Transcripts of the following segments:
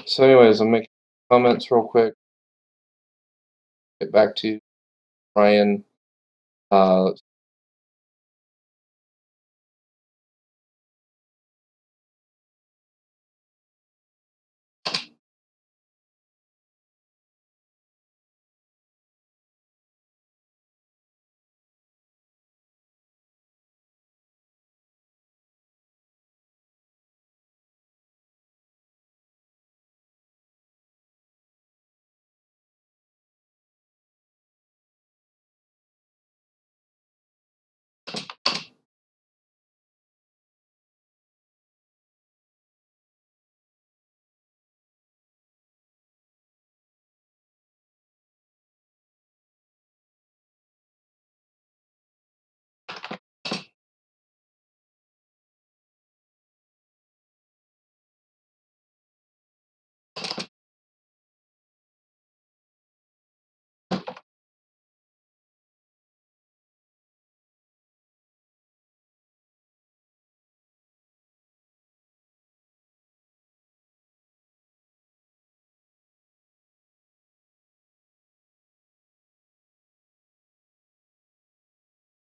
So anyways, I'm making comments real quick. Get back to Ryan.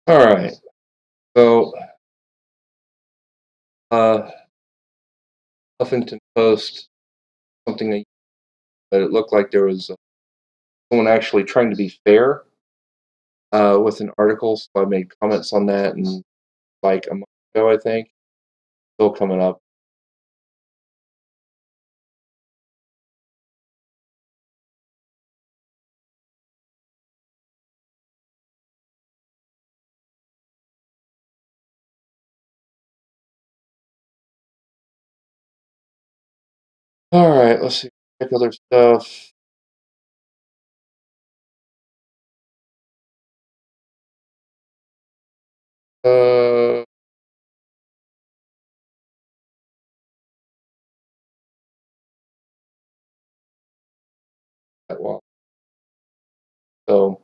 All right. So, Huffington Post something, but it looked like there was someone actually trying to be fair with an article. So I made comments on that, and like a month ago, I think, still coming up. All right, let's see. Check other stuff. Uh, well, so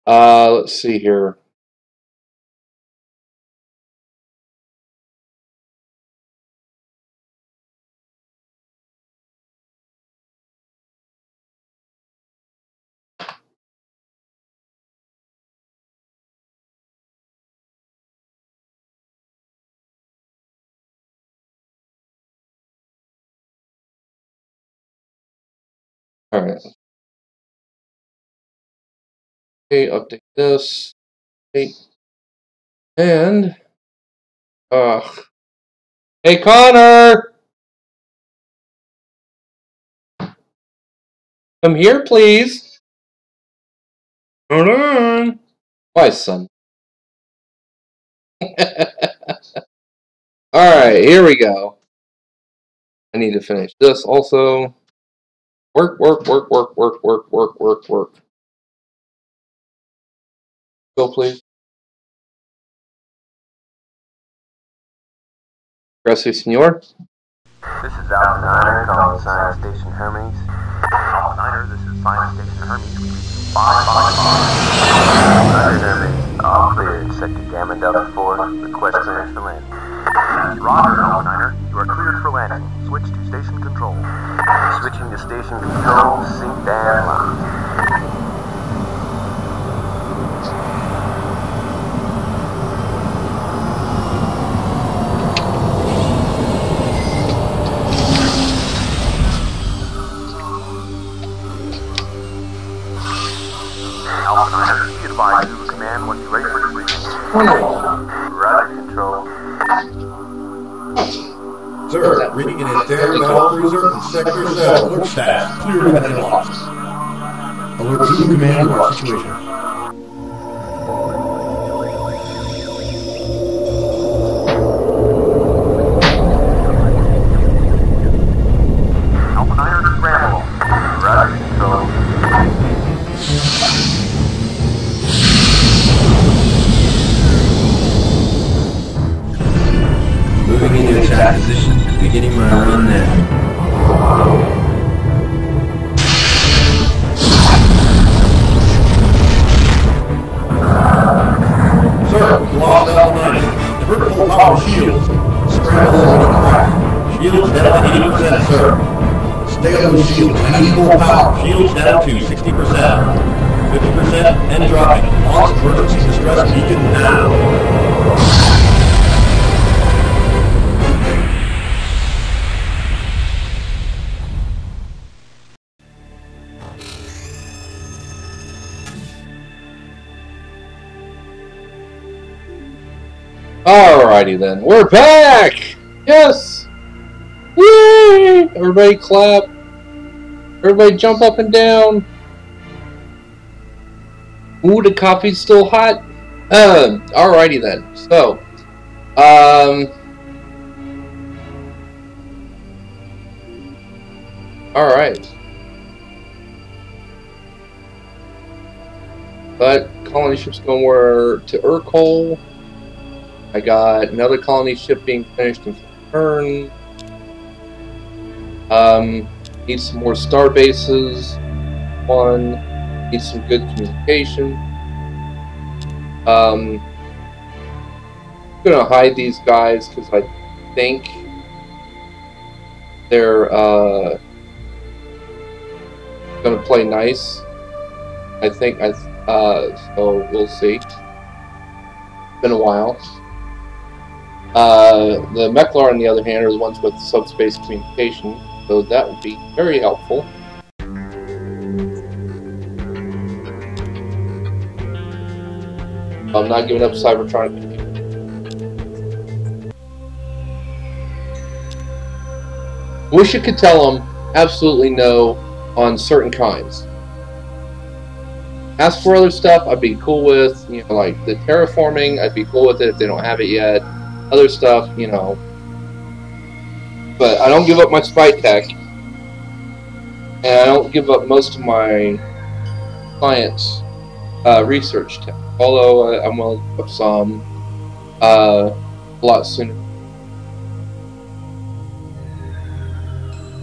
let's see here. All right. Okay, update this. Okay. And hey Connor, come here, please. Hold on. Why, son? All right, here we go. I need to finish this also. Work. Go, please. Gracias, senor. This is Alpha Niner calling Science Station Hermes. Alpha Niner, this is Science Station Hermes. 555. Niner Hermes, all cleared. Sector Gamma Delta 4, request clearance for landing. Roger, Alpha Niner, you are cleared for landing. Switch to station control. Switching to station control, sync and lock. Advise you command when you're ready for debriefing. Roger, control. Sir, reading an entire battlecruiser in Sector 7. Alert status. Clear with any loss. Alert 2 command to our situation. Alpha Niner, scramble. Roger, control. Moving into attack position, beginning my run now. Stay on the shield. I need more power. Shields down to 60%. 50% and dropping. Launch emergency distress beacon now. Alrighty then, we're back! Yes! Yay! Everybody clap. Everybody jump up and down. Ooh, the coffee's still hot. Alrighty then. So, alright. But colony ship's going to Urkel. I got another colony ship being finished in Fern. Need some more star bases. Need some good communication. I'm gonna hide these guys because I think they're gonna play nice. So we'll see. It's been a while. The Meklar, on the other hand, are the ones with subspace communication, so that would be very helpful. I'm not giving up Cybertronic. Wish you could tell them absolutely no on certain kinds. As for other stuff, I'd be cool with, you know, like the terraforming, I'd be cool with it if they don't have it yet. Other stuff, you know. But I don't give up my spy tech. And I don't give up most of my science research tech. Although I'm willing to give up some a lot sooner.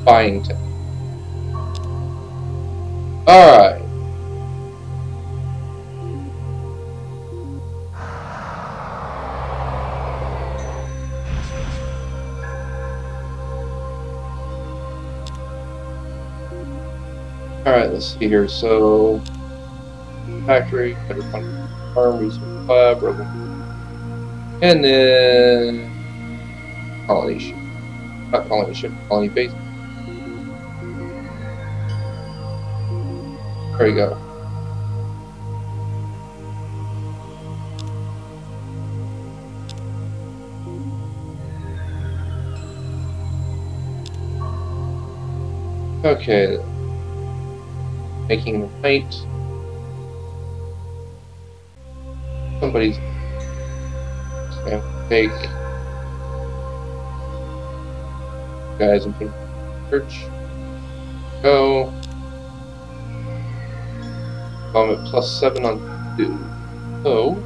Buying tech. Alright. Alright, let's see here. So, factory, hydroponic farm, research lab, robot, and then colony ship. Not colony ship, colony base. There we go. Okay. Making the night. Somebody's gonna take guys and put church. Go. I'm at +7 on 2. So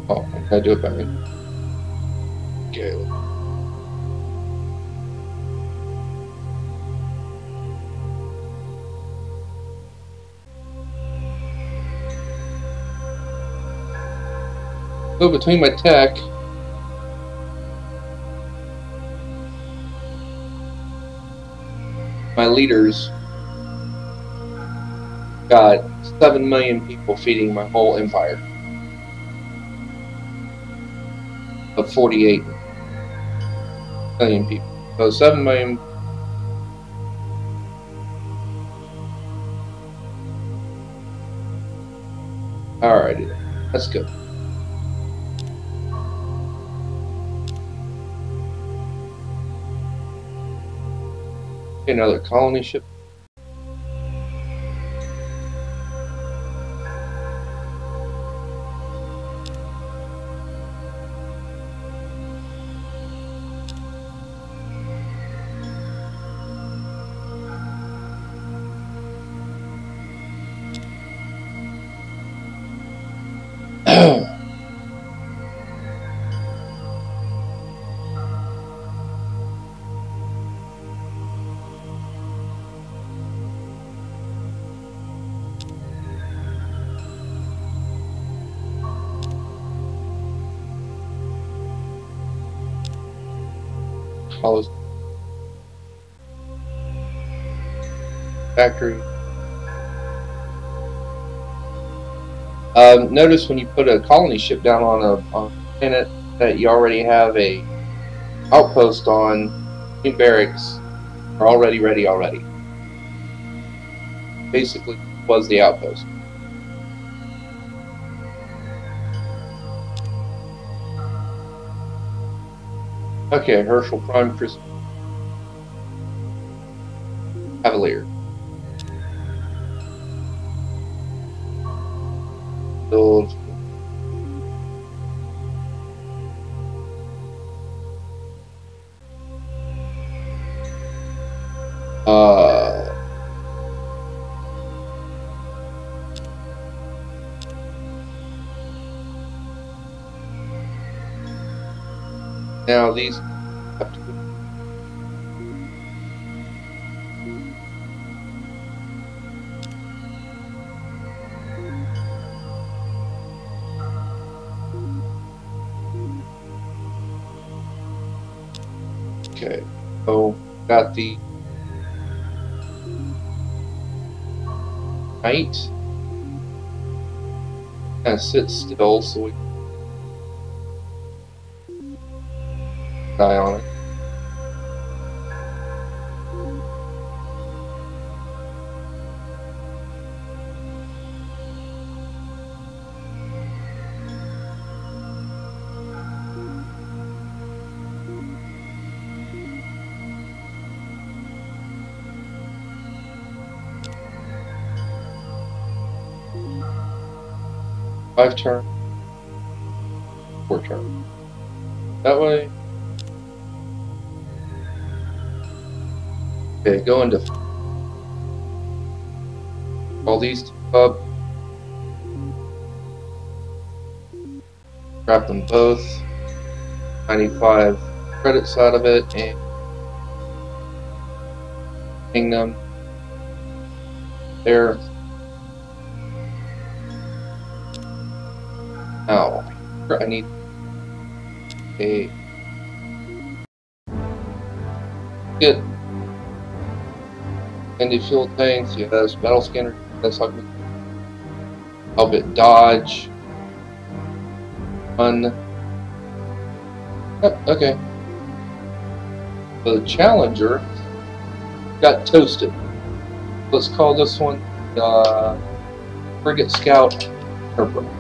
oh, I gotta do it back. Okay. So between my tech, my leaders, got 7 million people feeding my whole empire of 48 million people. So 7 million. Alrighty, that's good. Another colony ship. all those factory. Notice when you put a colony ship down on a planet that you already have a outpost on, new barracks are already ready already. Basically, was the outpost. Okay, Herschel Prime Chris Cavalier. Build. Now these have to be okay. So got the knight. Kind of sit still so we can die on it. Five turn, 4 turn. That way. Okay, go into all these two up. Grab them both. 95 credits out of it and hang them there. Now, I need a get anti-fuel tanks. Yes, battle scanner. That's how help it dodge. Run. Oh, okay. The Challenger got toasted. Let's call this one Frigate Scout Aircraft.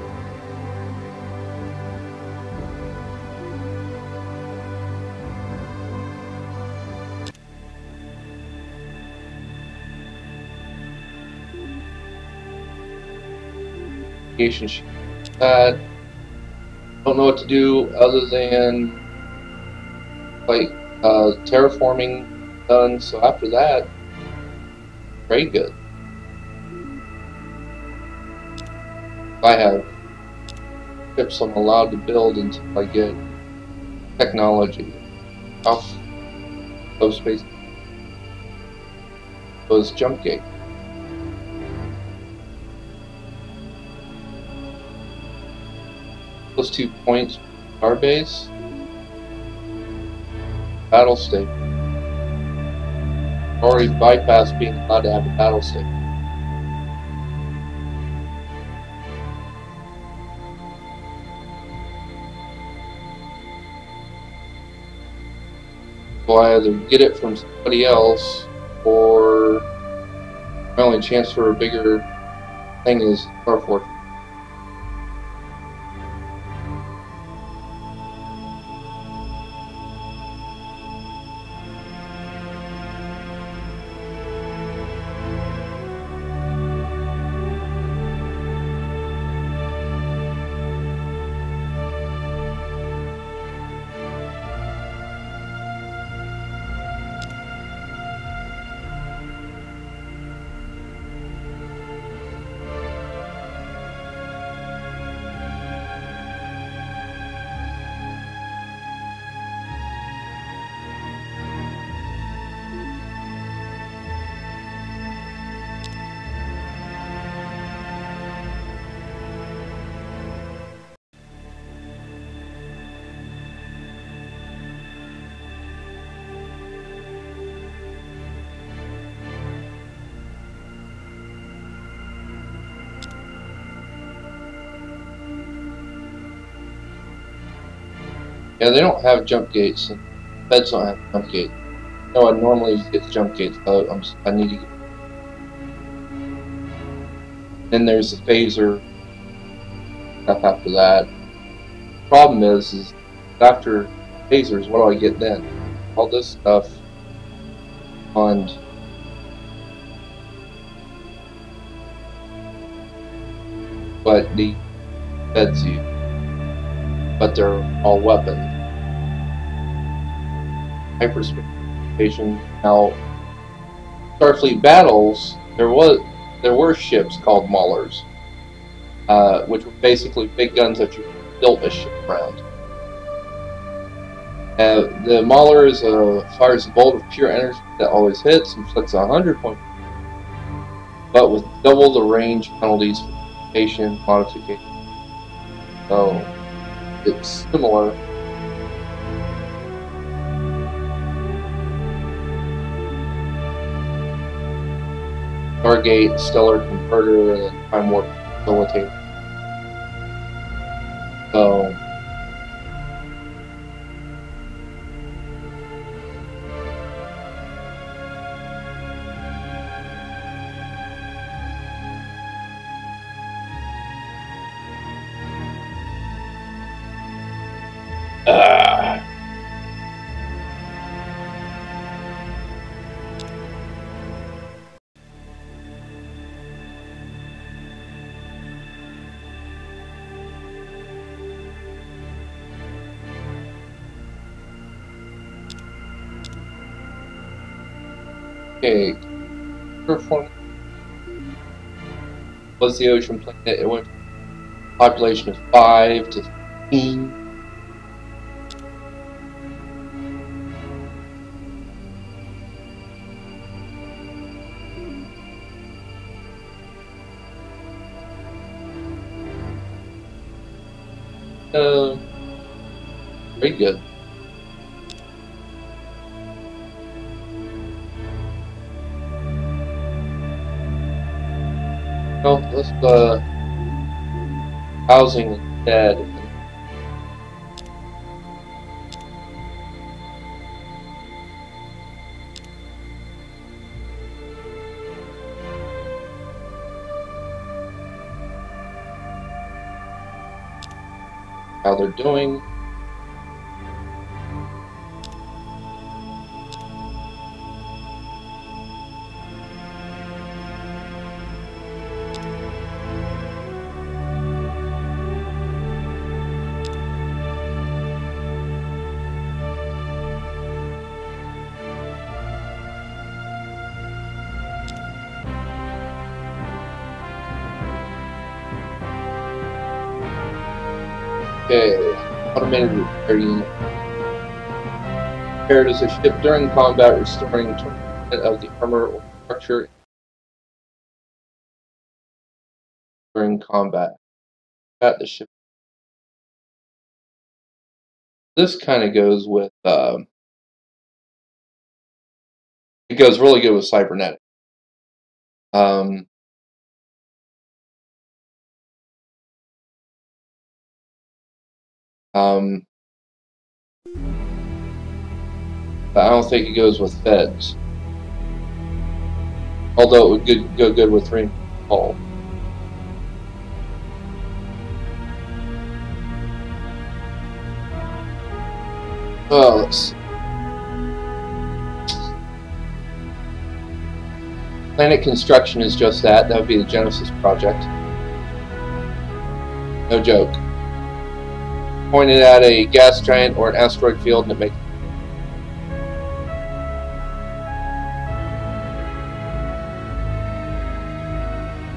Sheet. Don't know what to do other than like terraforming done. So after that, very good. I have ships I'm allowed to build until I get technology. Off of space was jump gate. Those 2 points, our base, battle state. Already bypassed being allowed to have a battle state. So I either get it from somebody else, or my only chance for a bigger thing is Star Force. Yeah, they don't have jump gates. And feds don't have jump gates. No, I normally get jump gates, so I need to get. Then there's the phaser stuff after that. Problem is after phasers, what do I get then? All this stuff on. But the feds use, but they're all weapons. Hyperspace station. Now, Starfleet battles, there were ships called Maulers, which were basically big guns that you built a ship around. The Mauler fires a bolt of pure energy that always hits, inflicts 100 points, but with double the range penalties for modification. So it's similar. Stargate, Stellar Converter, and then Time Warp Facilitator. So okay, was the ocean planet? It went from a population of 5 to 15. Very good. Well, let's housing instead. How they're doing. Okay, automated repair unit. Repaired as a ship during combat, restoring 20% of the armor or structure during combat. At the ship. This kind of goes with. It goes really good with cybernetic. But I don't think it goes with feds. Although it would go good with ring hull. Oh, let's see. Planet construction is just that. That would be the Genesis project. No joke. Pointed at a gas giant or an asteroid field and it makes.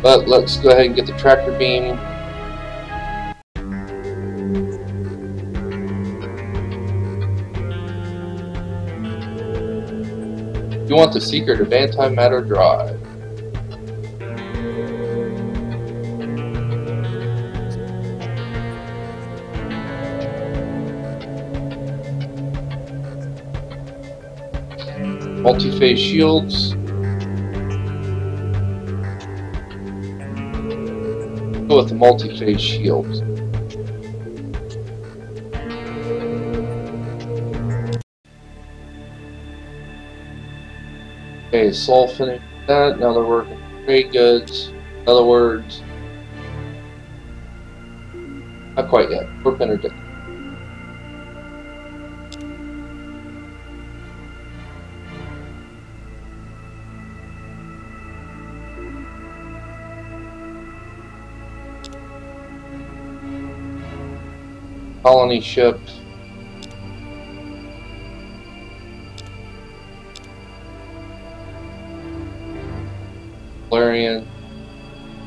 But let's go ahead and get the tractor beam. You want the secret of antimatter drive. Multi-phase shields. Go with the multi-phase shields. Okay, Sol finished that. Now they're working trade goods. In other words, not quite yet. We're Benedict. Colony ship. Valerian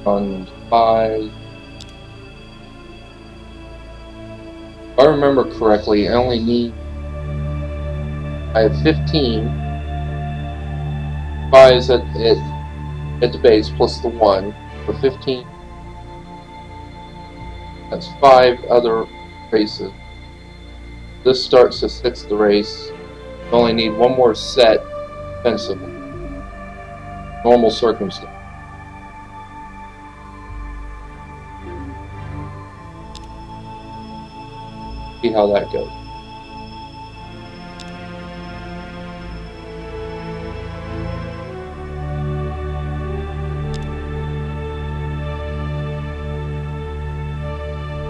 on 5. If I remember correctly, I only need. I have 15 spies at the base plus the 1 for 15. That's 5 other races. This starts the 6th race. I only need 1 more set offensively. Normal circumstance. See how that goes.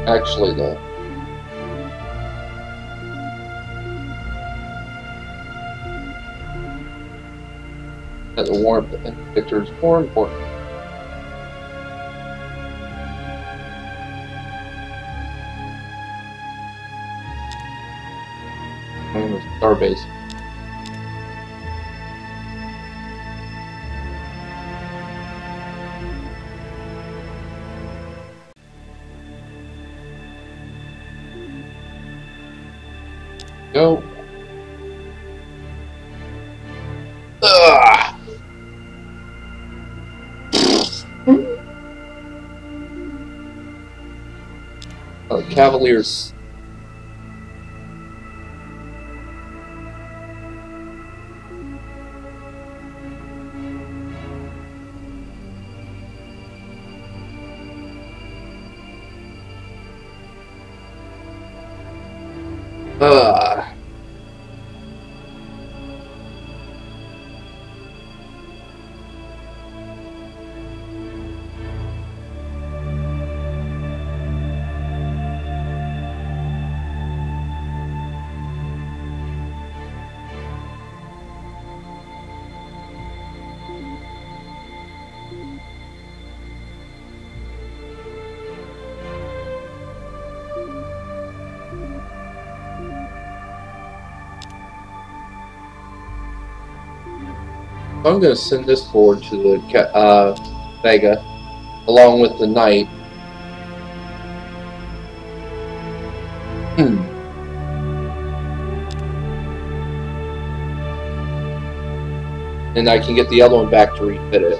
Actually, though, that the warmth indicator is more important. Name is Starbase. Go. Ugh. Cavaliers. I'm going to send this forward to the Vega, along with the Knight. And I can get the other one back to refit it.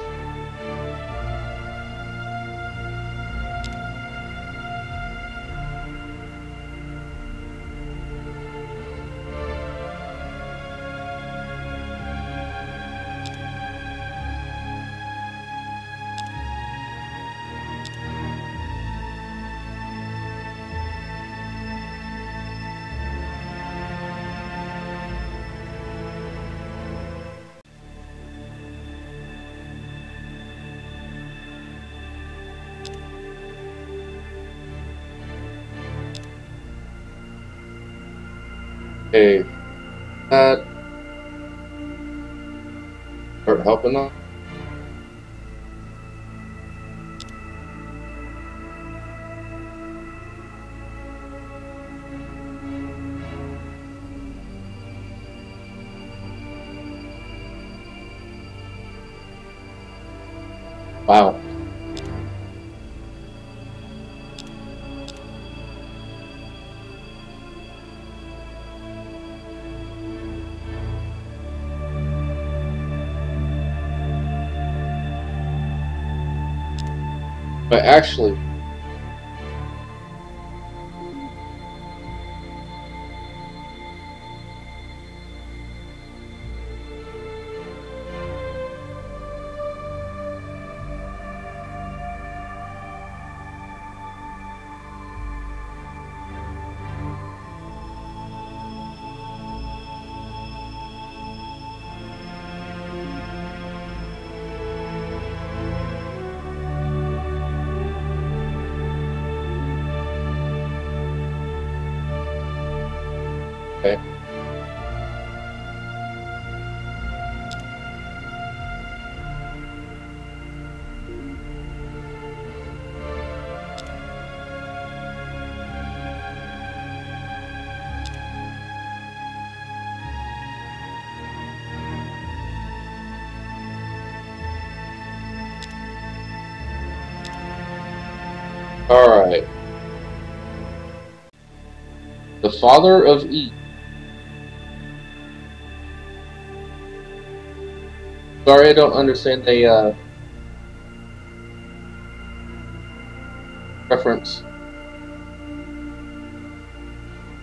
Okay, that start helping on. Wow. But actually, Alright. The father of Eve. Sorry, I don't understand the reference.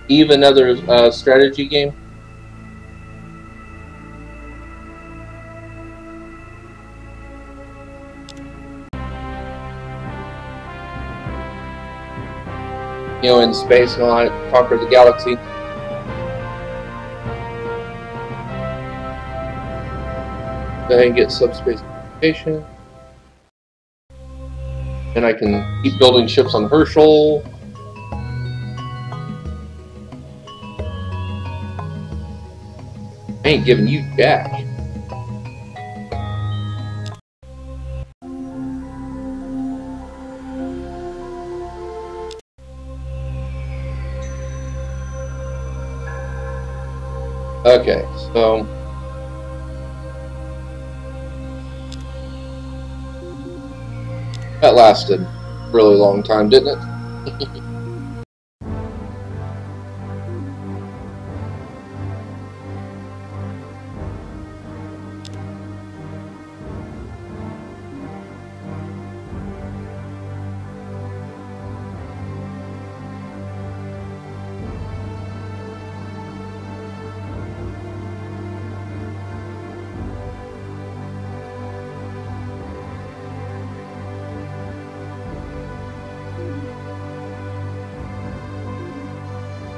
Eve, another strategy game? You know, in space and all that, conquer the galaxy. Go ahead and get subspace communication. And I can keep building ships on Herschel. I ain't giving you jack. Okay, so that lasted a really long time, didn't it?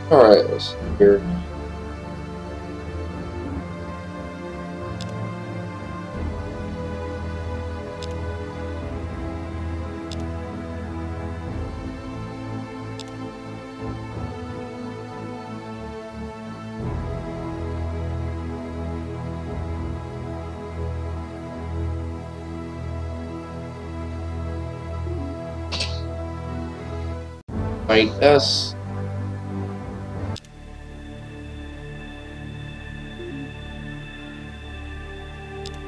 Alright, let's see here. Right, S.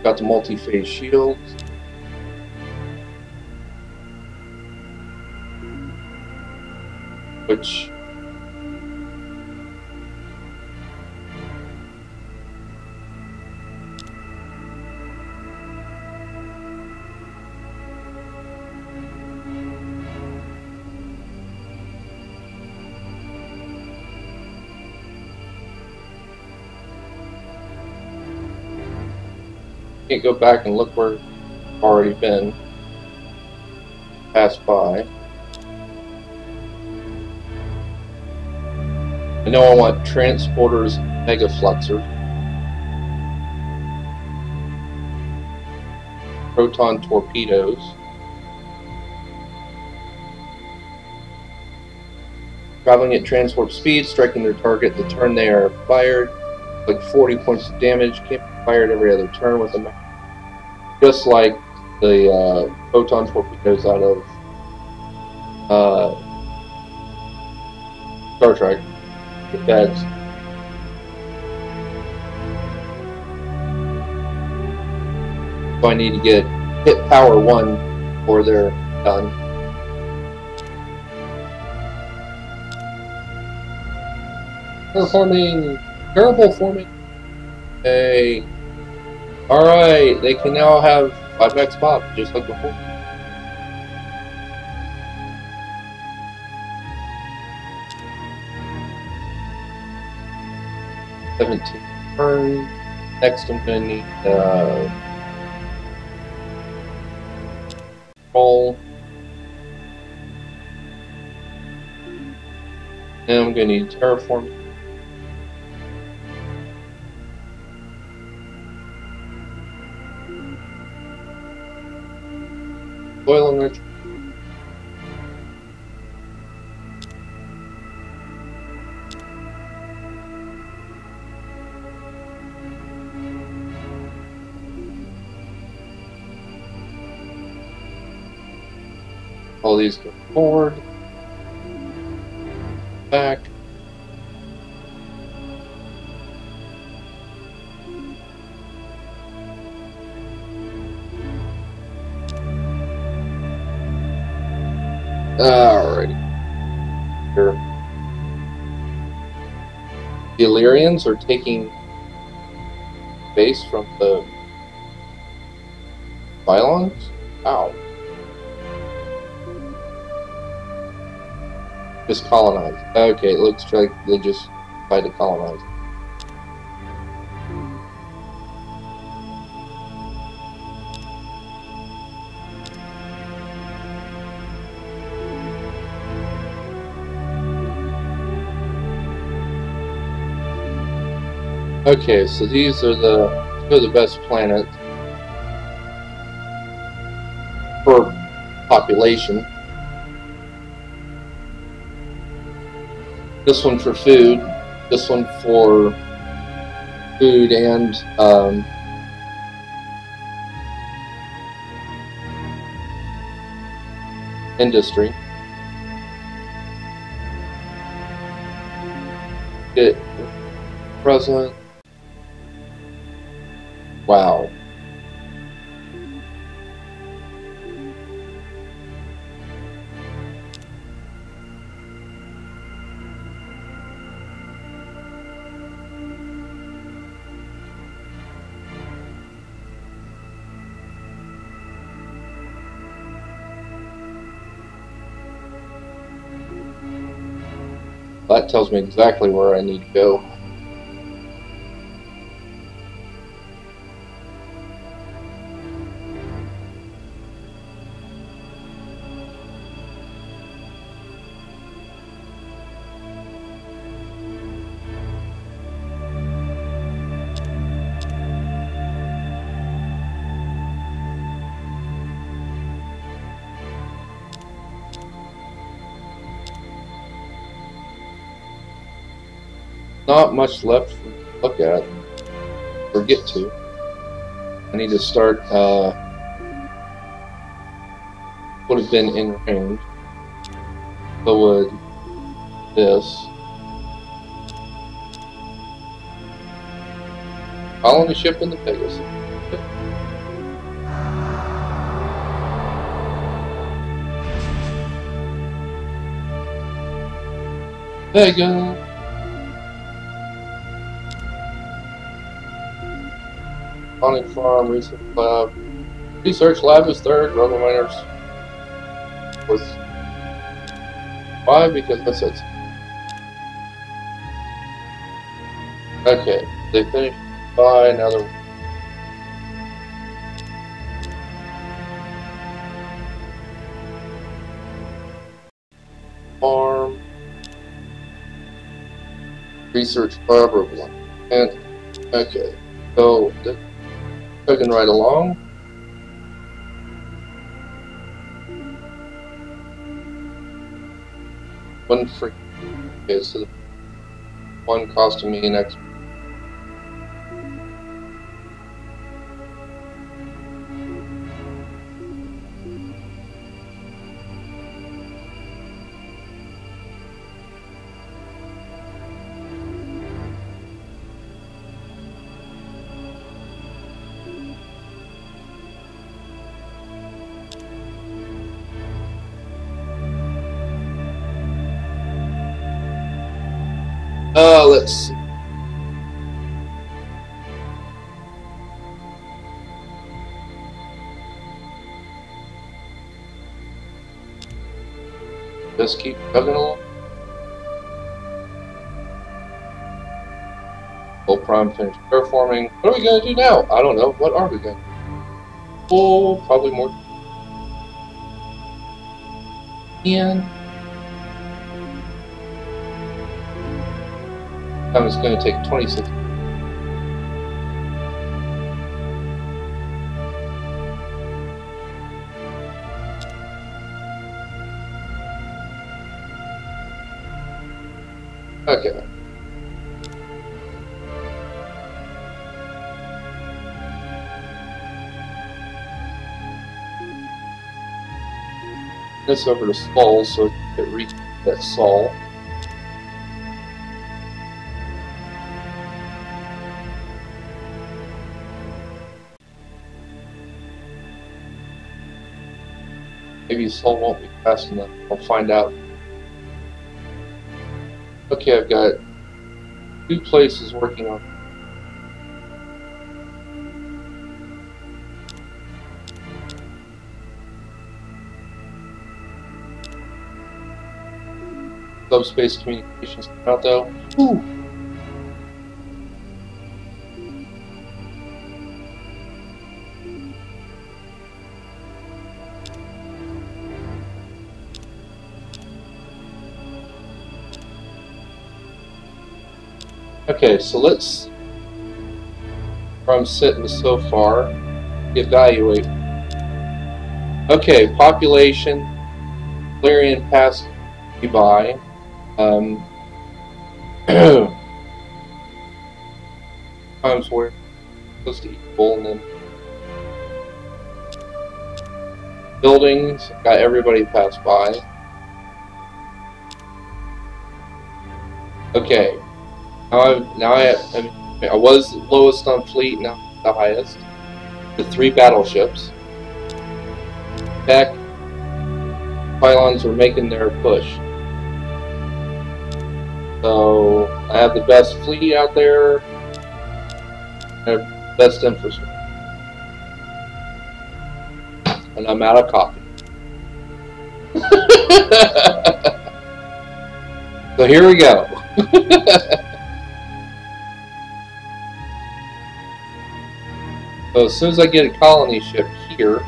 Got the multi-phase shield. Which can't go back and look where it's already been. Passed by. I know I want transporters, mega flexors, proton torpedoes, traveling at transport speed, striking their target the turn they are fired, like 40 points of damage, can't be fired every other turn with them. Just like the photon torpedoes out of Star Trek, the feds. So I need to get hit power 1 before they're done. Performing terrible forming. Okay. Alright, they can now have 5x pop, just like before. Turn. Next, I'm going to need roll. And I'm going to need terraform. Oil enrichment. All these go forward, back. Alrighty. Here. The Illyrians are taking base from the Pylons? Ow. Just colonized. Okay, it looks like they just tried to colonize. Okay, so these are two of the best planets for population. This one for food, this one for food and industry. Get president. Wow. That tells me exactly where I need to go. Not much left to look at or get to. I need to start would have been in range. So would this. Colony ship in the Pegasus. Vega. Sonic Farm, Research Lab. Research Lab is third, Rubber Miners was 5 because that's it. Okay, they finished 5, now they're Farm. Research Lab, Rubber Line. And, okay, so chugging right along. One free. Okay, so one costing me an extra. Let's see. Just keep chugging along. Full prime finished terraforming. What are we going to do now? I don't know. What are we going to do? Oh, probably more. And it's going to take 26. Okay. This over to Sol so it can reach that Sol. Maybe Sol won't be fast enough. I'll find out. Okay, I've got 2 places working on. Subspace communications come out though. Ooh. Okay, so let's, where I'm sitting so far, evaluate. Okay, population, Clarion passed me by. Times where close to equal, and then buildings, got everybody passed by. Okay. I was lowest on fleet, now I'm the highest. The 3 battleships. Tech, pylons are making their push. So I have the best fleet out there, and the best infrastructure. And I'm out of coffee. So here we go. So as soon as I get a colony ship here,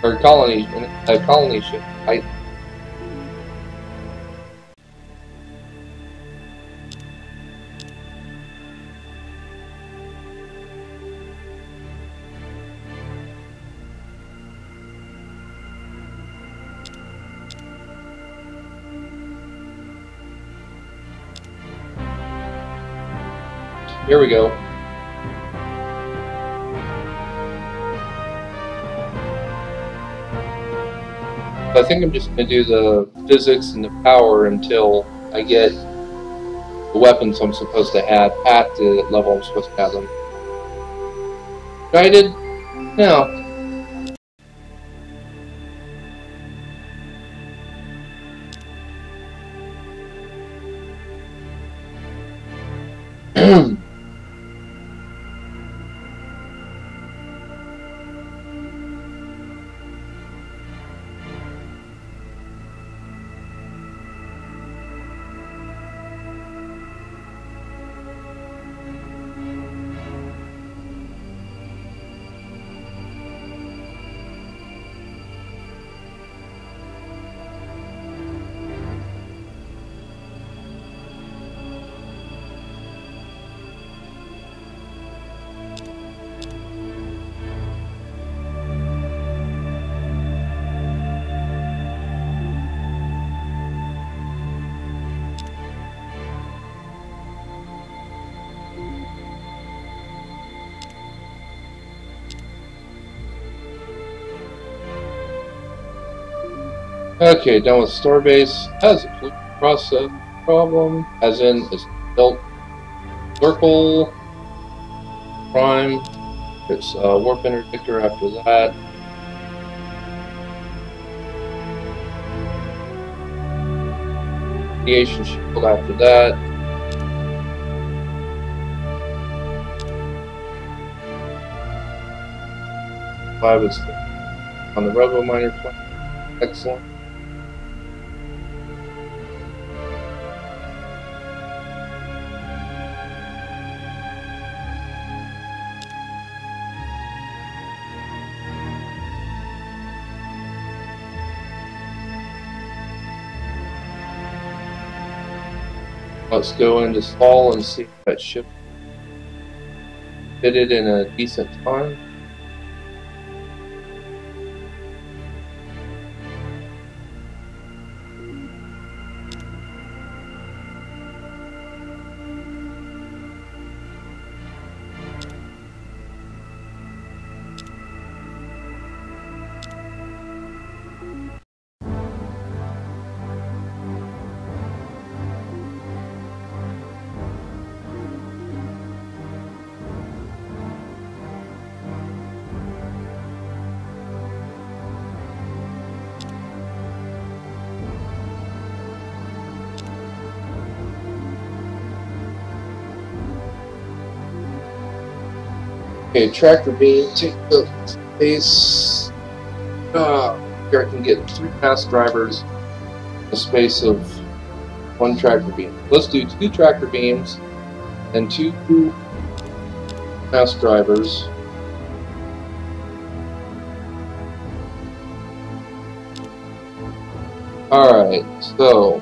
or a colony ship, here we go. I think I'm just going to do the physics and the power until I get the weapons I'm supposed to have at the level I'm supposed to have them. Guided? No. Okay, done with Starbase. Has a pollution process problem, as in it's built circle prime. It's warp interdictor after that. Radiation shield after that. Five is on the Robo Miner plant. Excellent. Let's go into Sol and see if that ship fitted in a decent time. Okay, tractor beam, take the space. Here I can get 3 mass drivers in the space of 1 tractor beam. Let's do 2 tractor beams and 2 mass drivers. Alright, so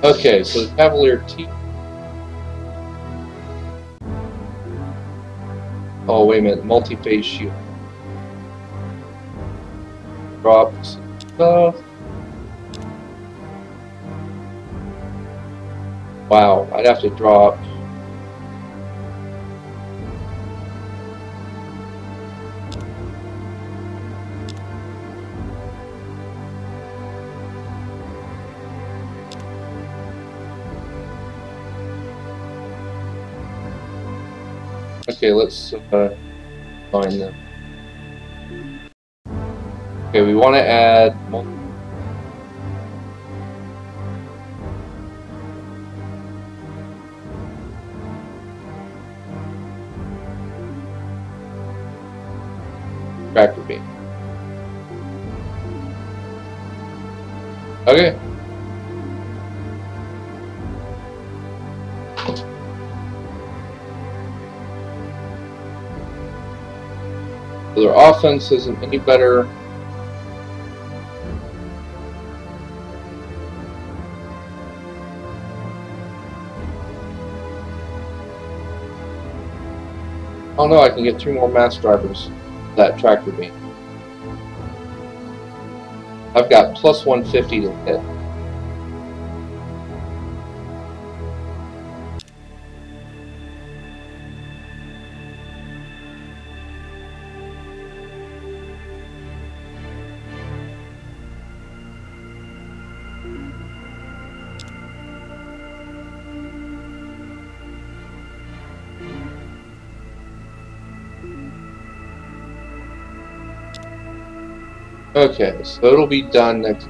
okay, so the Cavalier T. Oh, wait a minute, multi-phase shield. Drop stuff. Wow, I'd have to drop. Okay, let's find them. Okay, we want to add tractor beam. Okay. So their offense isn't any better. Oh no, I can get 3 more mass drivers with that tractor beam. I've got plus 150 to hit. Okay, so it'll be done next.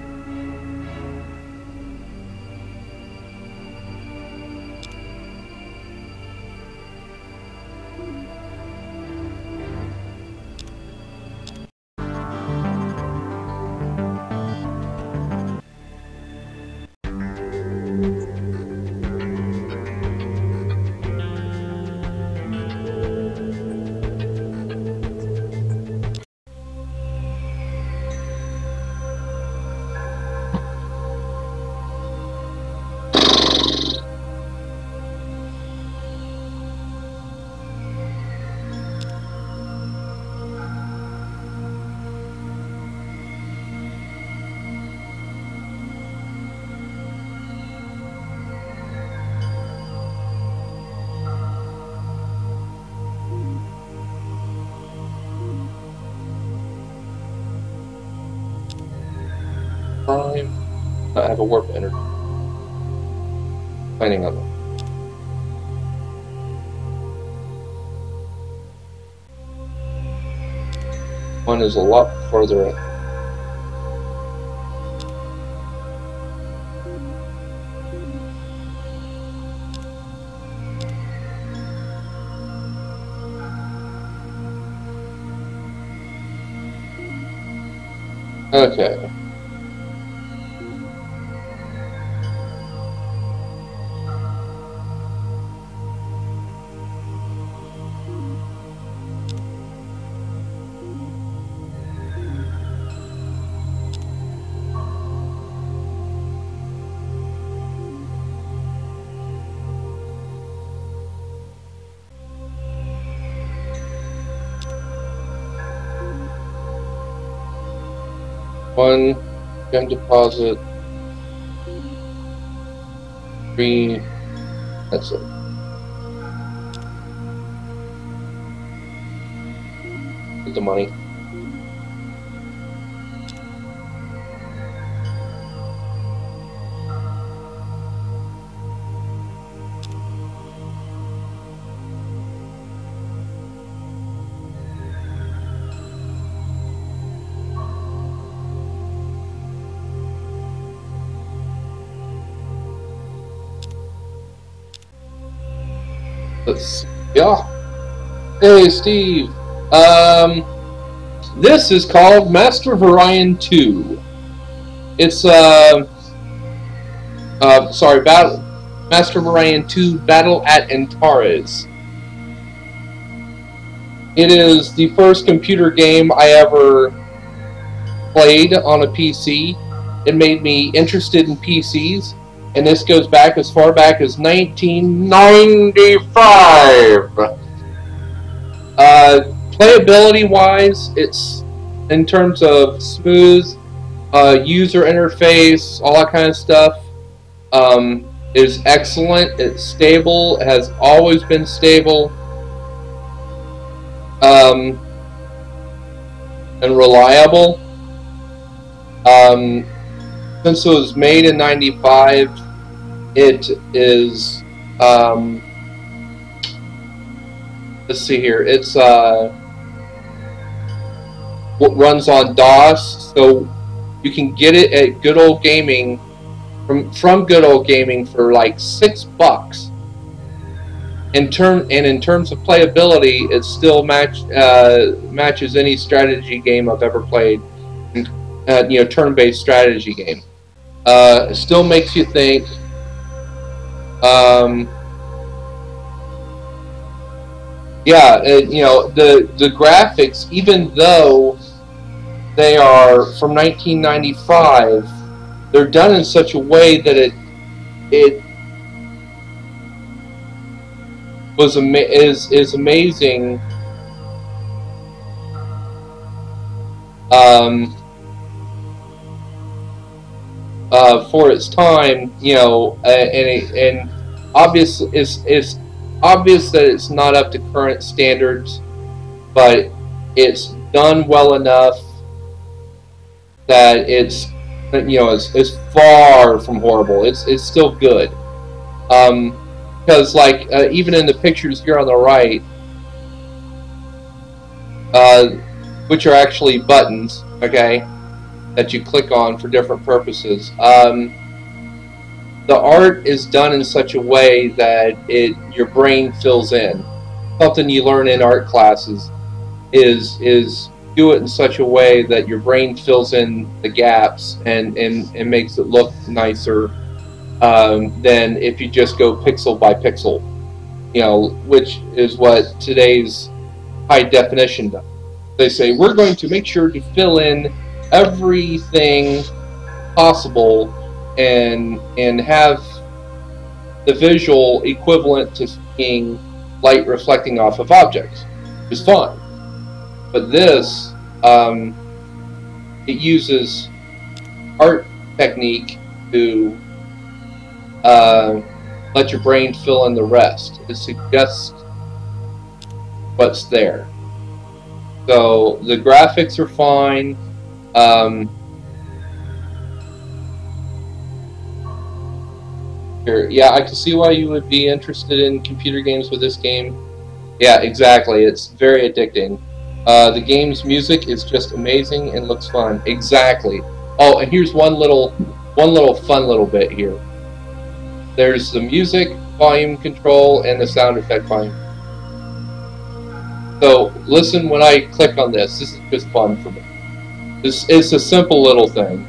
I have a warp energy. Planning on them. One is a lot further in. Okay. One gem deposit. 3. That's it. Get the money. Let's see. Yeah. Hey, Steve. This is called Master of Orion II. It's Master of Orion II Battle at Antares. It is the first computer game I ever played on a PC. It made me interested in PCs, and this goes back as far back as 1995. Playability-wise, it's, in terms of smooth user interface, all that kind of stuff, is excellent. It's stable. It has always been stable. And reliable. Since it was made in '95, it is, let's see here, it's what runs on DOS, so you can get it at Good Old Gaming, from Good Old Gaming, for like $6. In terms of playability, it still matches any strategy game I've ever played. Turn-based strategy game. It still makes you think. The graphics, even though they are from 1995, they're done in such a way that it is amazing. For its time, and obvious it's obvious that it's not up to current standards, but it's done well enough that it's far from horrible. It's still good, because even in the pictures here on the right, which are actually buttons, okay, that you click on for different purposes. The art is done in such a way that your brain fills in. Something you learn in art classes is do it in such a way that your brain fills in the gaps and makes it look nicer than if you just go pixel by pixel, which is what today's high definition does. They say, we're going to make sure to fill in everything possible and have the visual equivalent to seeing light reflecting off of objects. It's fun. But this, it uses art technique to let your brain fill in the rest. It suggests what's there. So the graphics are fine. Yeah, I can see why you would be interested in computer games with this game. Yeah, exactly. It's very addicting. The game's music is just amazing and looks fun. Exactly. Oh, and here's one little fun little bit here. There's the music volume control and the sound effect volume. So listen when I click on this. This is just fun for me. This is a simple little thing.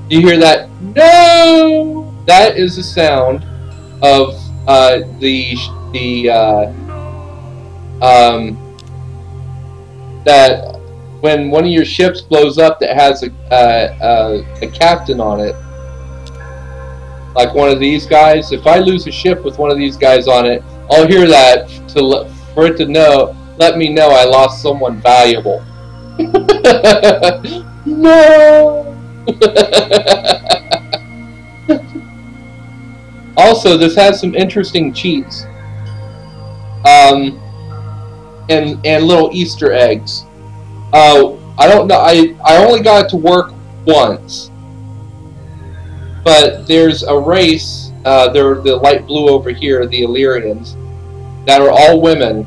Do you hear that? No! That is the sound of that when one of your ships blows up that has a captain on it, like one of these guys. If I lose a ship with one of these guys on it, I'll hear that for it to let me know I lost someone valuable. No. Also, this has some interesting cheats, and little Easter eggs. I don't know. I only got it to work once, but there's a race. They're the light blue over here, the Illyrians, that are all women,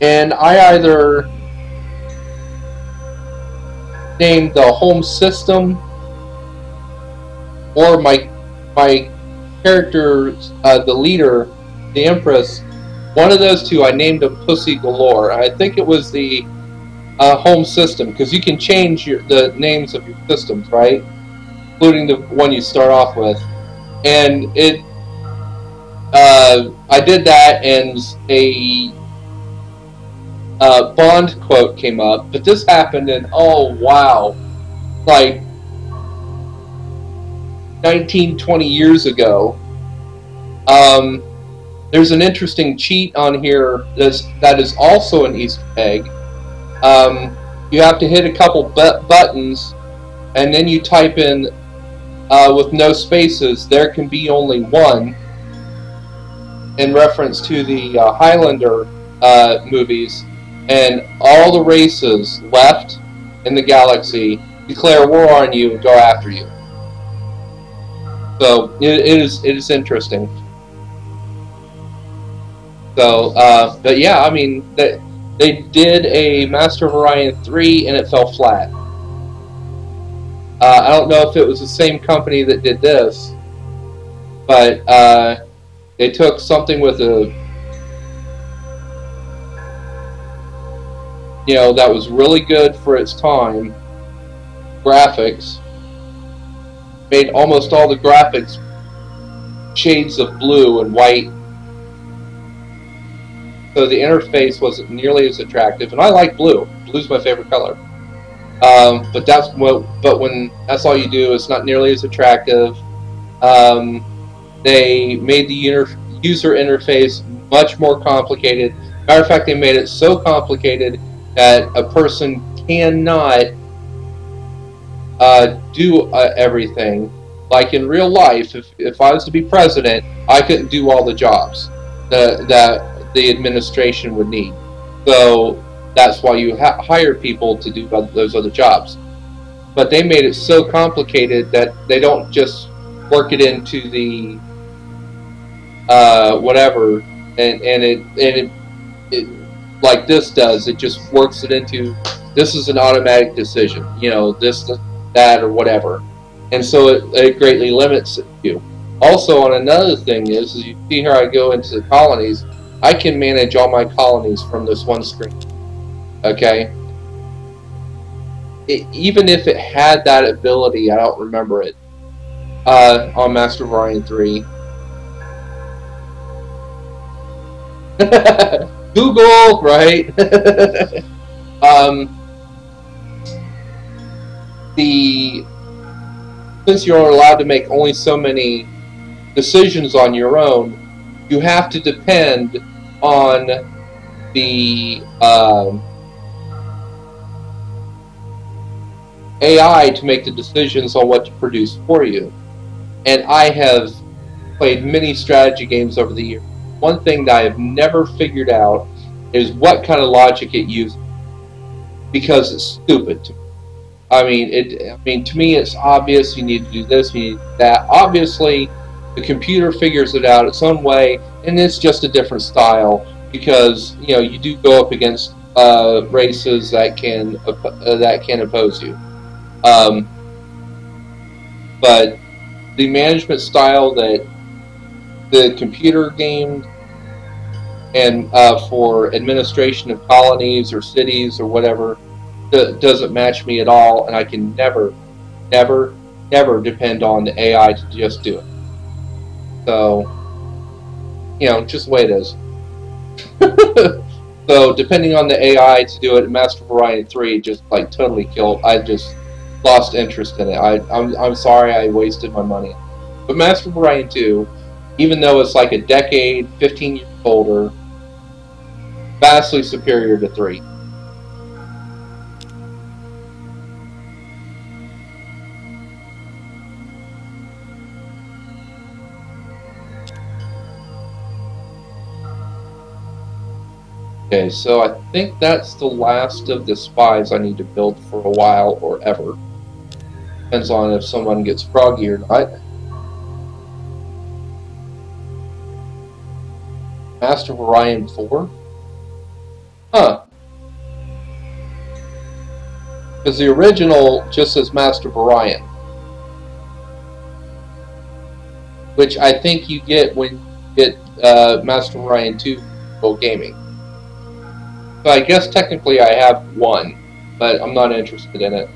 and I either named the home system, or my character, the leader, the Empress. One of those two, I named a Pussy Galore. I think it was the home system, because you can change the names of your systems, right? Including the one you start off with. And I did that, and a Bond quote came up, but this happened in, oh wow, like 19, 20 years ago. There's an interesting cheat on here that is also an Easter egg. You have to hit a couple buttons, and then you type in, with no spaces, there can be only one, in reference to the Highlander movies, and all the races left in the galaxy declare war on you and go after you. So it is interesting. So, but yeah, I mean, they did a Master of Orion 3 and it fell flat. I don't know if it was the same company that did this, but they took something with that was really good for its time, graphics, made almost all the graphics shades of blue and white, so the interface wasn't nearly as attractive. And I like blue. Blue's my favorite color. But when that's all you do, it's not nearly as attractive. They made the user interface much more complicated. Matter of fact, they made it so complicated that a person cannot do everything. Like in real life, if I was to be president, I couldn't do all the jobs that the administration would need. So that's why you hire people to do those other jobs. But they made it so complicated that they don't just work it into the whatever, and it like this does. It just works it into, this is an automatic decision. This, that, or whatever. And so it greatly limits you. Also, on another thing is you see here I go into the colonies. I can manage all my colonies from this one screen. Okay? Even if it had that ability, I don't remember it. On Master of Orion 3. Google, right? Since you're allowed to make only so many decisions on your own, you have to depend on the AI to make the decisions on what to produce for you. And I have played many strategy games over the years. One thing that I have never figured out is what kind of logic it uses, because it's stupid to me. I mean, to me, it's obvious. You need to do this, you need to do that. Obviously, the computer figures it out its own way, and it's just a different style, because you do go up against races that can oppose you. But the management style that the computer game and for administration of colonies or cities or whatever doesn't match me at all, and I can never depend on the AI to just do it. So, just the way it is. So, depending on the AI to do it, Master of Orion 3 just like totally killed. I just lost interest in it. I'm sorry I wasted my money. But Master of Orion 2, even though it's like a decade, 15 years older, vastly superior to 3. Okay, so I think that's the last of the spies I need to build for a while or ever. Depends on if someone gets froggy or not. Master of Orion 4? Huh. Because the original just says Master of Orion, which I think you get when you get Master of Orion II Full Gaming. So I guess technically I have one, but I'm not interested in it.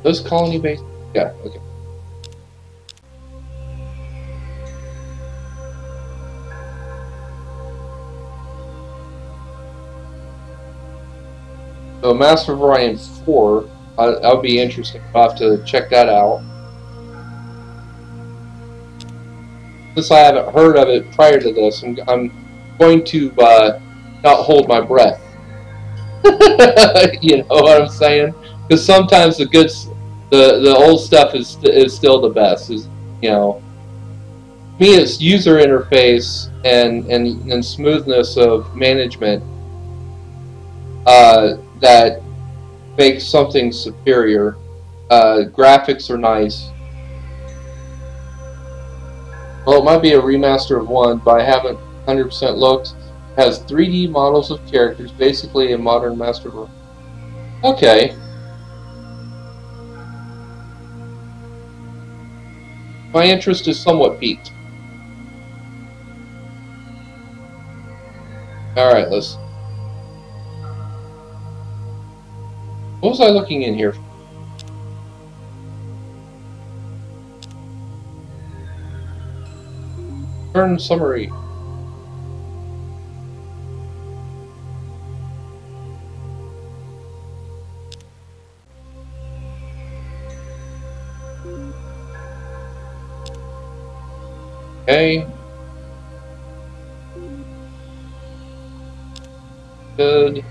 Those colony bases? Yeah, okay. So Master of Orion 4, I'll be interested. I'll have to check that out. Since I haven't heard of it prior to this, I'm going to not hold my breath. You know what I'm saying? Because sometimes the old stuff is still the best. Is, you know, me, it's user interface and smoothness of management that makes something superior. Graphics are nice. Well, it might be a remaster of one, but I haven't 100% looked. It has 3D models of characters, basically a modern Master of Orion. Okay. My interest is somewhat piqued. Alright, let's... What was I looking in here for? Turn summary. Okay. Good.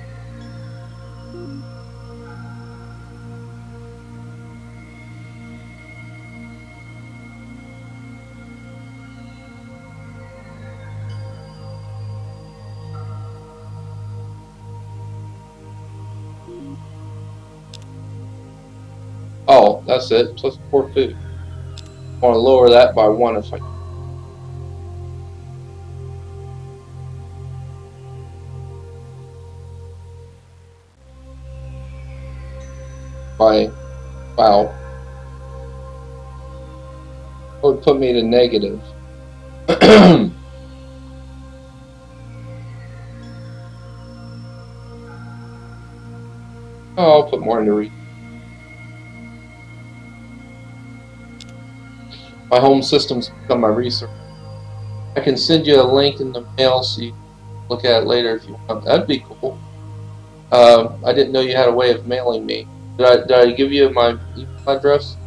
Oh, that's it. Plus 4 food. I want to lower that by 1 if I can. Wow. That would put me to negative. Oh, I'll put more into read. My home system's become my research. I can send you a link in the mail so you can look at it later if you want. That'd be cool. I didn't know you had a way of mailing me. Did I give you my email address?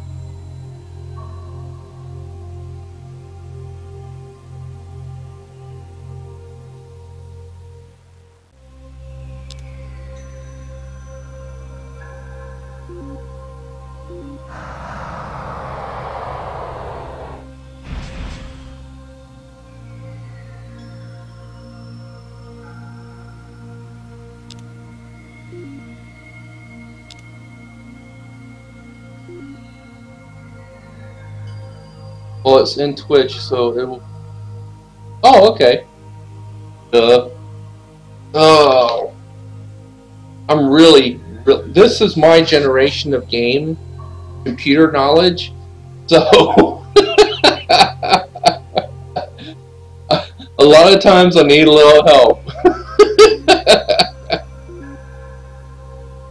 Well, it's in Twitch, so it will... Oh, okay. Oh. I'm really... This is my generation of game computer knowledge, so... A lot of times I need a little help.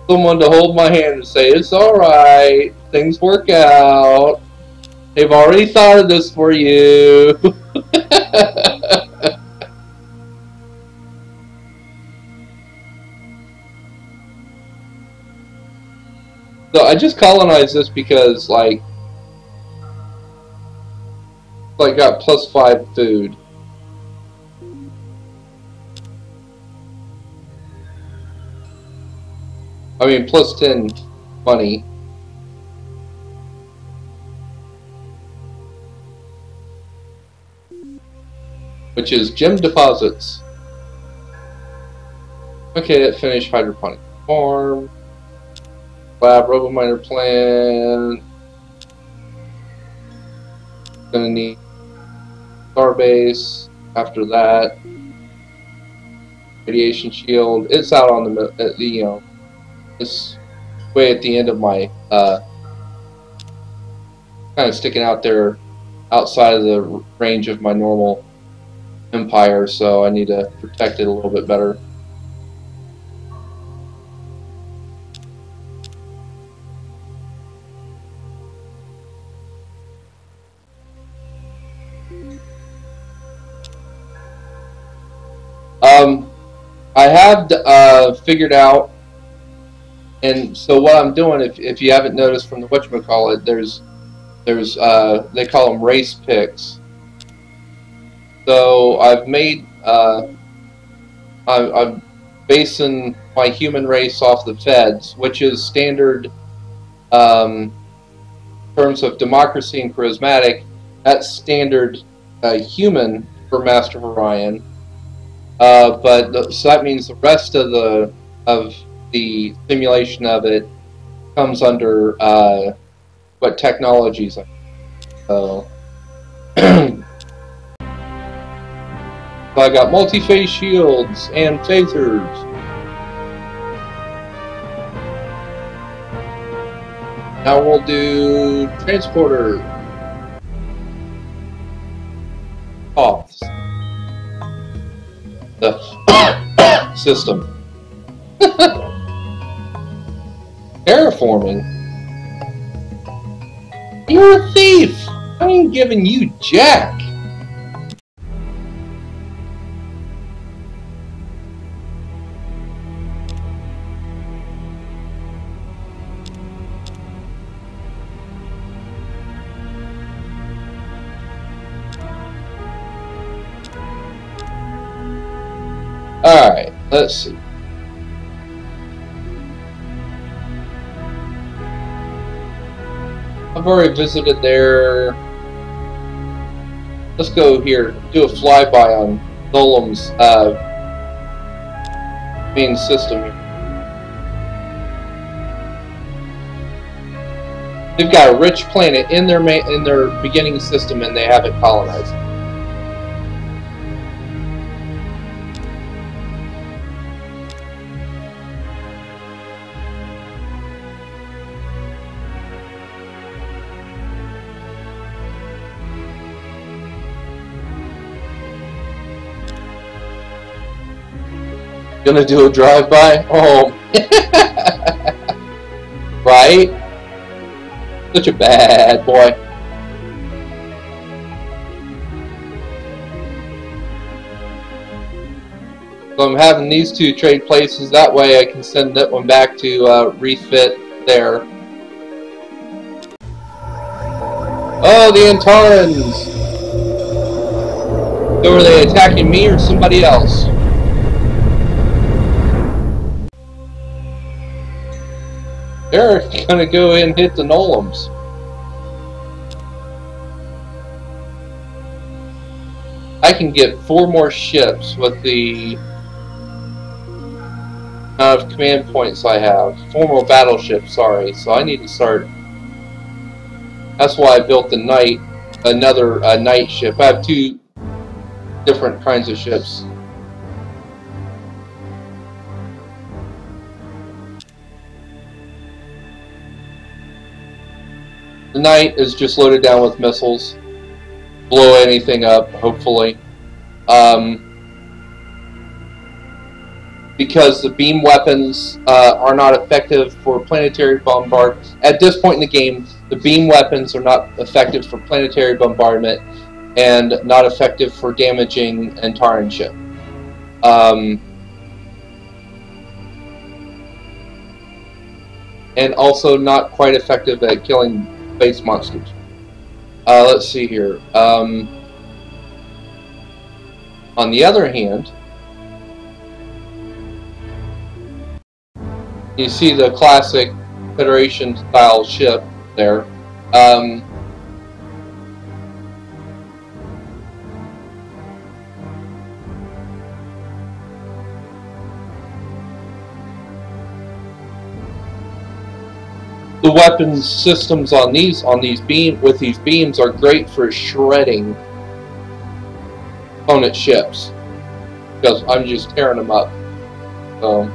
Someone to hold my hand and say, it's alright, things work out. They've already thought of this for you. So I just colonized this because, like got plus 5 food. I mean, plus 10 money. Which is gem deposits. Okay, that finished hydroponic farm. Lab, robominer plant. Gonna need starbase. After that, radiation shield. It's out on the it's way at the end of my kind of sticking out there, outside of the range of my normal empire. So I need to protect it a little bit better. I have figured out, and so what I'm doing, if you haven't noticed from the whatchamacallit, there's they call them race picks. So I've made I'm basing my human race off the Feds, which is standard in terms of democracy and charismatic. That's standard human for Master of Orion. So that means the rest of the simulation of it comes under what technologies. So I got multi-phase shields and phasers. Now we'll do transporter. Off the system. Terraforming? You're a thief! I ain't giving you jack! Alright, let's see. I've already visited there. Let's go here, do a flyby on Zolam's main system here. They've got a rich planet in their beginning system, and they haven't colonized it. Gonna do a drive-by? Oh, right? Such a bad boy. So I'm having these two trade places. That way I can send that one back to refit there. Oh, the Antarans! So are they attacking me or somebody else? They're gonna go in and hit the Nolums. I can get 4 more ships with the amount of command points I have. 4 more battleships, sorry. So I need to start. That's why I built the Knight, another Knight ship. I have 2 different kinds of ships. The Knight is just loaded down with missiles. Blow anything up, hopefully. Because the beam weapons are not effective for planetary bombardment. At this point in the game, the beam weapons are not effective for planetary bombardment and not effective for damaging Antaran ship. And also not quite effective at killing base monsters. Let's see here. On the other hand, you see the classic Federation style ship there. the weapons systems on these beams are great for shredding opponent ships, because I'm just tearing them up. So.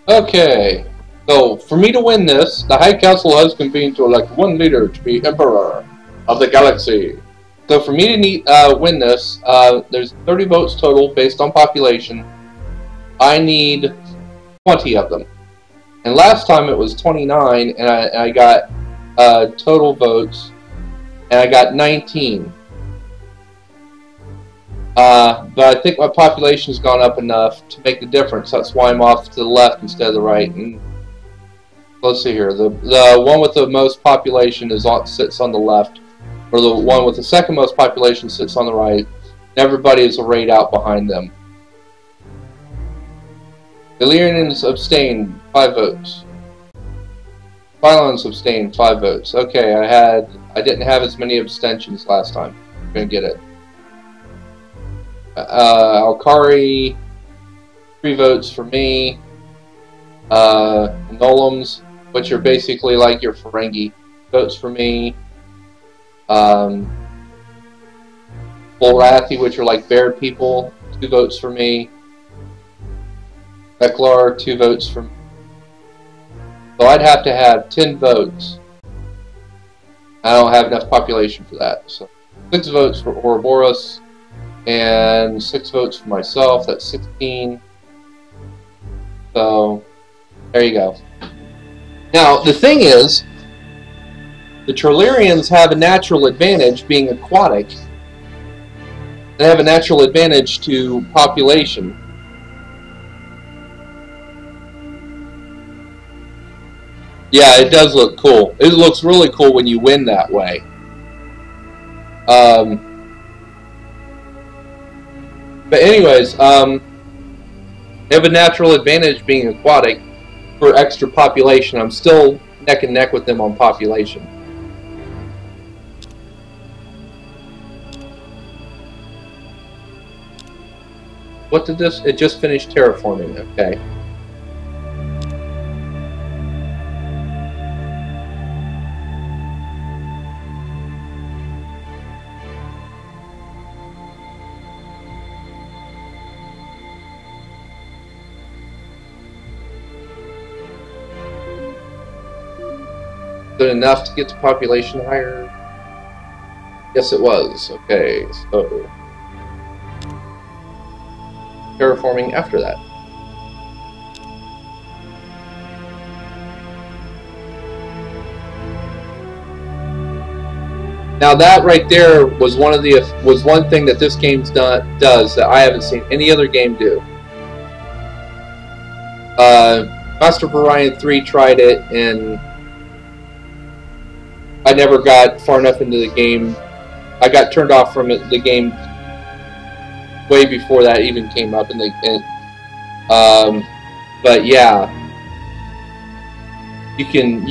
Okay, so for me to win this, the High Council has convened to elect one leader to be Emperor of the Galaxy. So for me to win this, there's 30 votes total based on population. I need 20 of them. And last time it was 29, and I got total votes, and I got 19. But I think my population's gone up enough to make the difference. That's why I'm off to the left instead of the right. And let's see here. The one with the most population sits on the left, or the one with the second most population sits on the right. Everybody is arrayed out behind them. Illyrians abstained, 5 votes. Phylons abstained, 5 votes. Okay, I didn't have as many abstentions last time. I'm gonna get it. Alkari, 3 votes for me. Nolums, which are basically like your Ferengi, votes for me. Volrathi, which are like bear people, 2 votes for me. Eklar, 2 votes for me. So I'd have to have 10 votes. I don't have enough population for that. So 6 votes for Ouroboros. And 6 votes for myself, that's 16. So, there you go. Now, the thing is, the Trillarians have a natural advantage being aquatic. They have a natural advantage to population. Yeah, it does look cool. It looks really cool when you win that way. But anyways, they have a natural advantage being aquatic for extra population. I'm still neck and neck with them on population. What did this? It just finished terraforming. Okay. Good enough to get the population higher? Yes, it was. Okay, so terraforming after that. Now that right there was one thing that this game does that I haven't seen any other game do. Master of Orion III tried it, and I never got far enough into the game. I got turned off from the game way before that even came up. But yeah, you can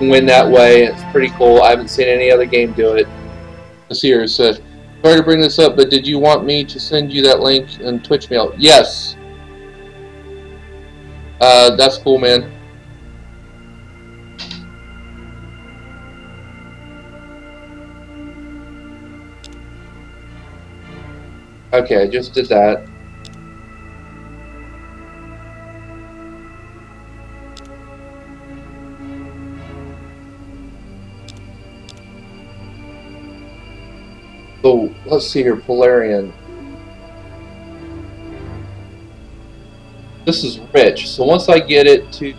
win that way. It's pretty cool. I haven't seen any other game do it. Let's see here. So, sorry to bring this up, but did you want me to send you that link in Twitch mail? Yes. That's cool, man. Okay, I just did that. So, let's see here, Polarian. This is rich, so once I get it to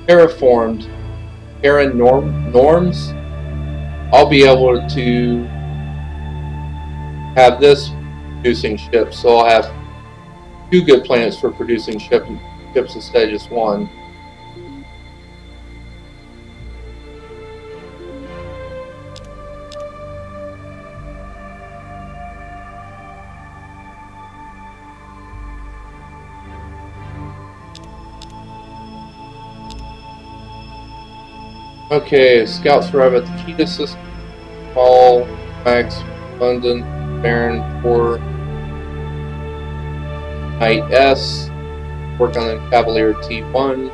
terraformed, norms, I'll be able to have this producing ships, so I'll have 2 good planets for producing ships instead of just 1. Okay, scouts arrive at the Cheetah system. Paul, Max, London, Baron, 4, Knight S. Work on the Cavalier T1.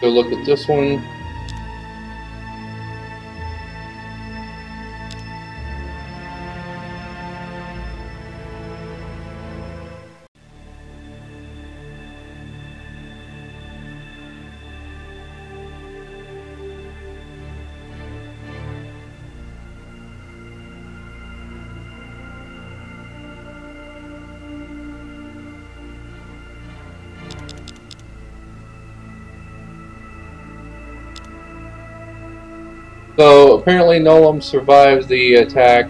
Go look at this one. So apparently Nolam survived the attack,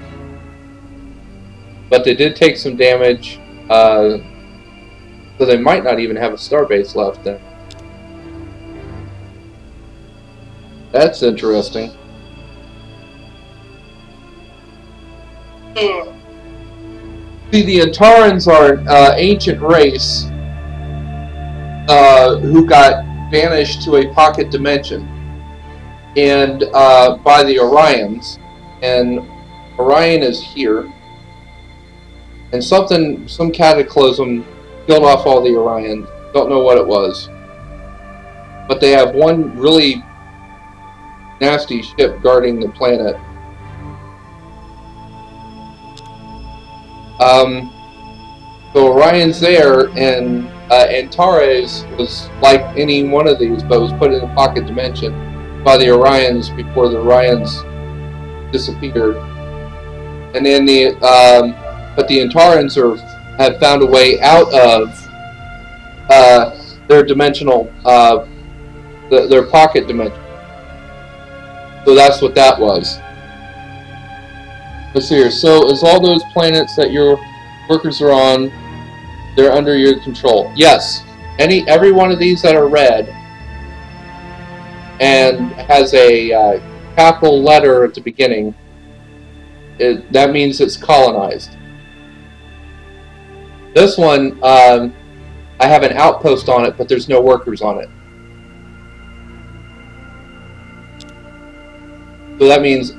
but they did take some damage, so they might not even have a starbase left then. That's interesting. See, the Antarans are an ancient race who got banished to a pocket dimension, and by the Orions, and Orion is here, and some cataclysm killed off all the Orions. Don't know what it was, but they have one really nasty ship guarding the planet. So Orion's there, and Antares was like any one of these, but was put in a pocket dimension by the Orions before the Orions disappeared. And then but the Antarans have found a way out of their dimensional, their pocket dimension. So that's what that was. Let's see here. So is all those planets that your workers are on, they're under your control? Yes. Every one of these that are red and has a capital letter at the beginning, that means it's colonized. This one, I have an outpost on it, but there's no workers on it. So that means,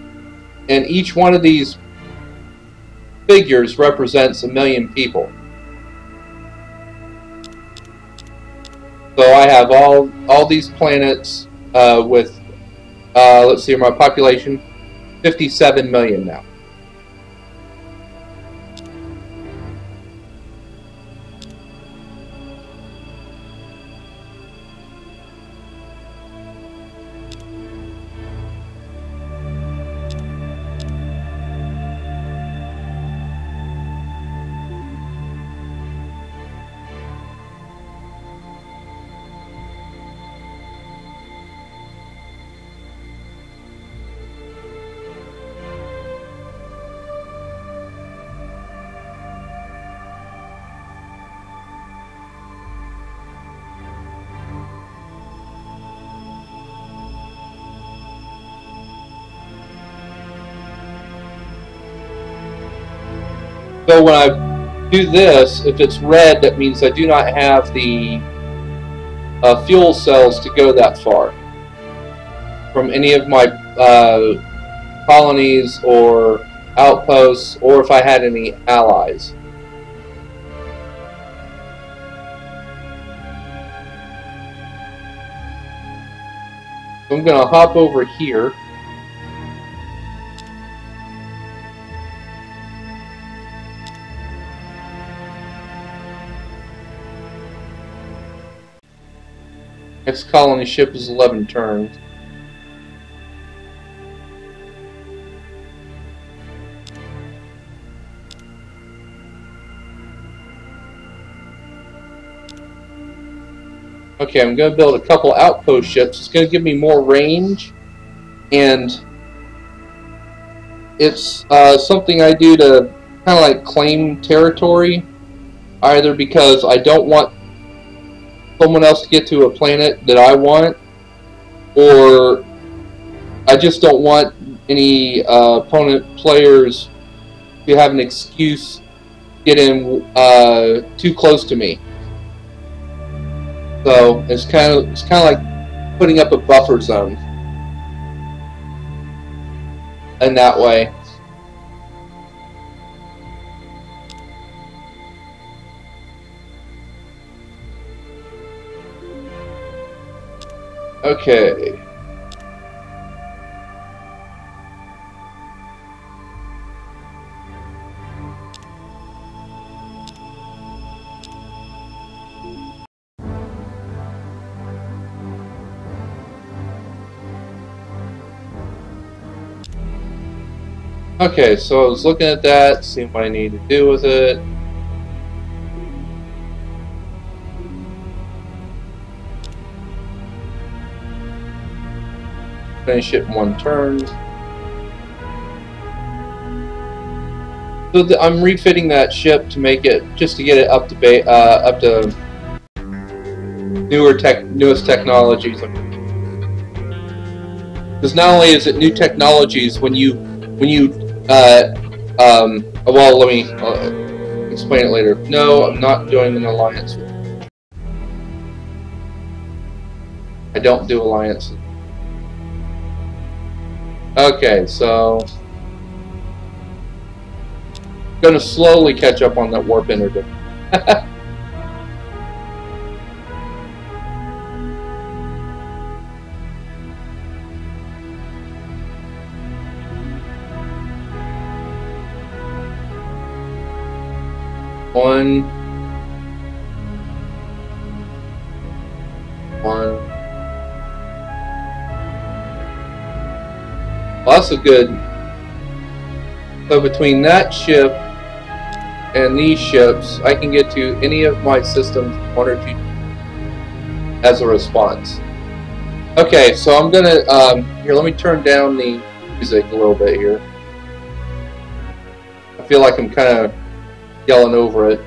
and each one of these figures represents 1,000,000 people. So I have all these planets with, let's see, my population, 57 million now. So when I do this, if it's red, that means I do not have the fuel cells to go that far from any of my colonies or outposts, or if I had any allies. So I'm going to hop over here. Next colony ship is 11 turns. Okay, I'm going to build a couple outpost ships. It's going to give me more range, and it's something I do to kind of like claim territory, either because I don't want someone else to get to a planet that I want, or I just don't want any opponent players to have an excuse to get in too close to me. So it's kind of like putting up a buffer zone in that way. Okay. Okay, so I was looking at that, seeing what I need to do with it. Finish it in one turn. So I'm refitting that ship to make it, just to get it up to newest technologies. Because not only is it new technologies, when you well, let me explain it later. No, I'm not doing an alliance. I don't do alliances. Okay, so I'm gonna slowly catch up on that warp interdict. One. Well, that's a good. So between that ship and these ships, I can get to any of my systems one or two as a response. Okay, so I'm gonna here. Let me turn down the music a little bit here. I feel like I'm kind of yelling over it.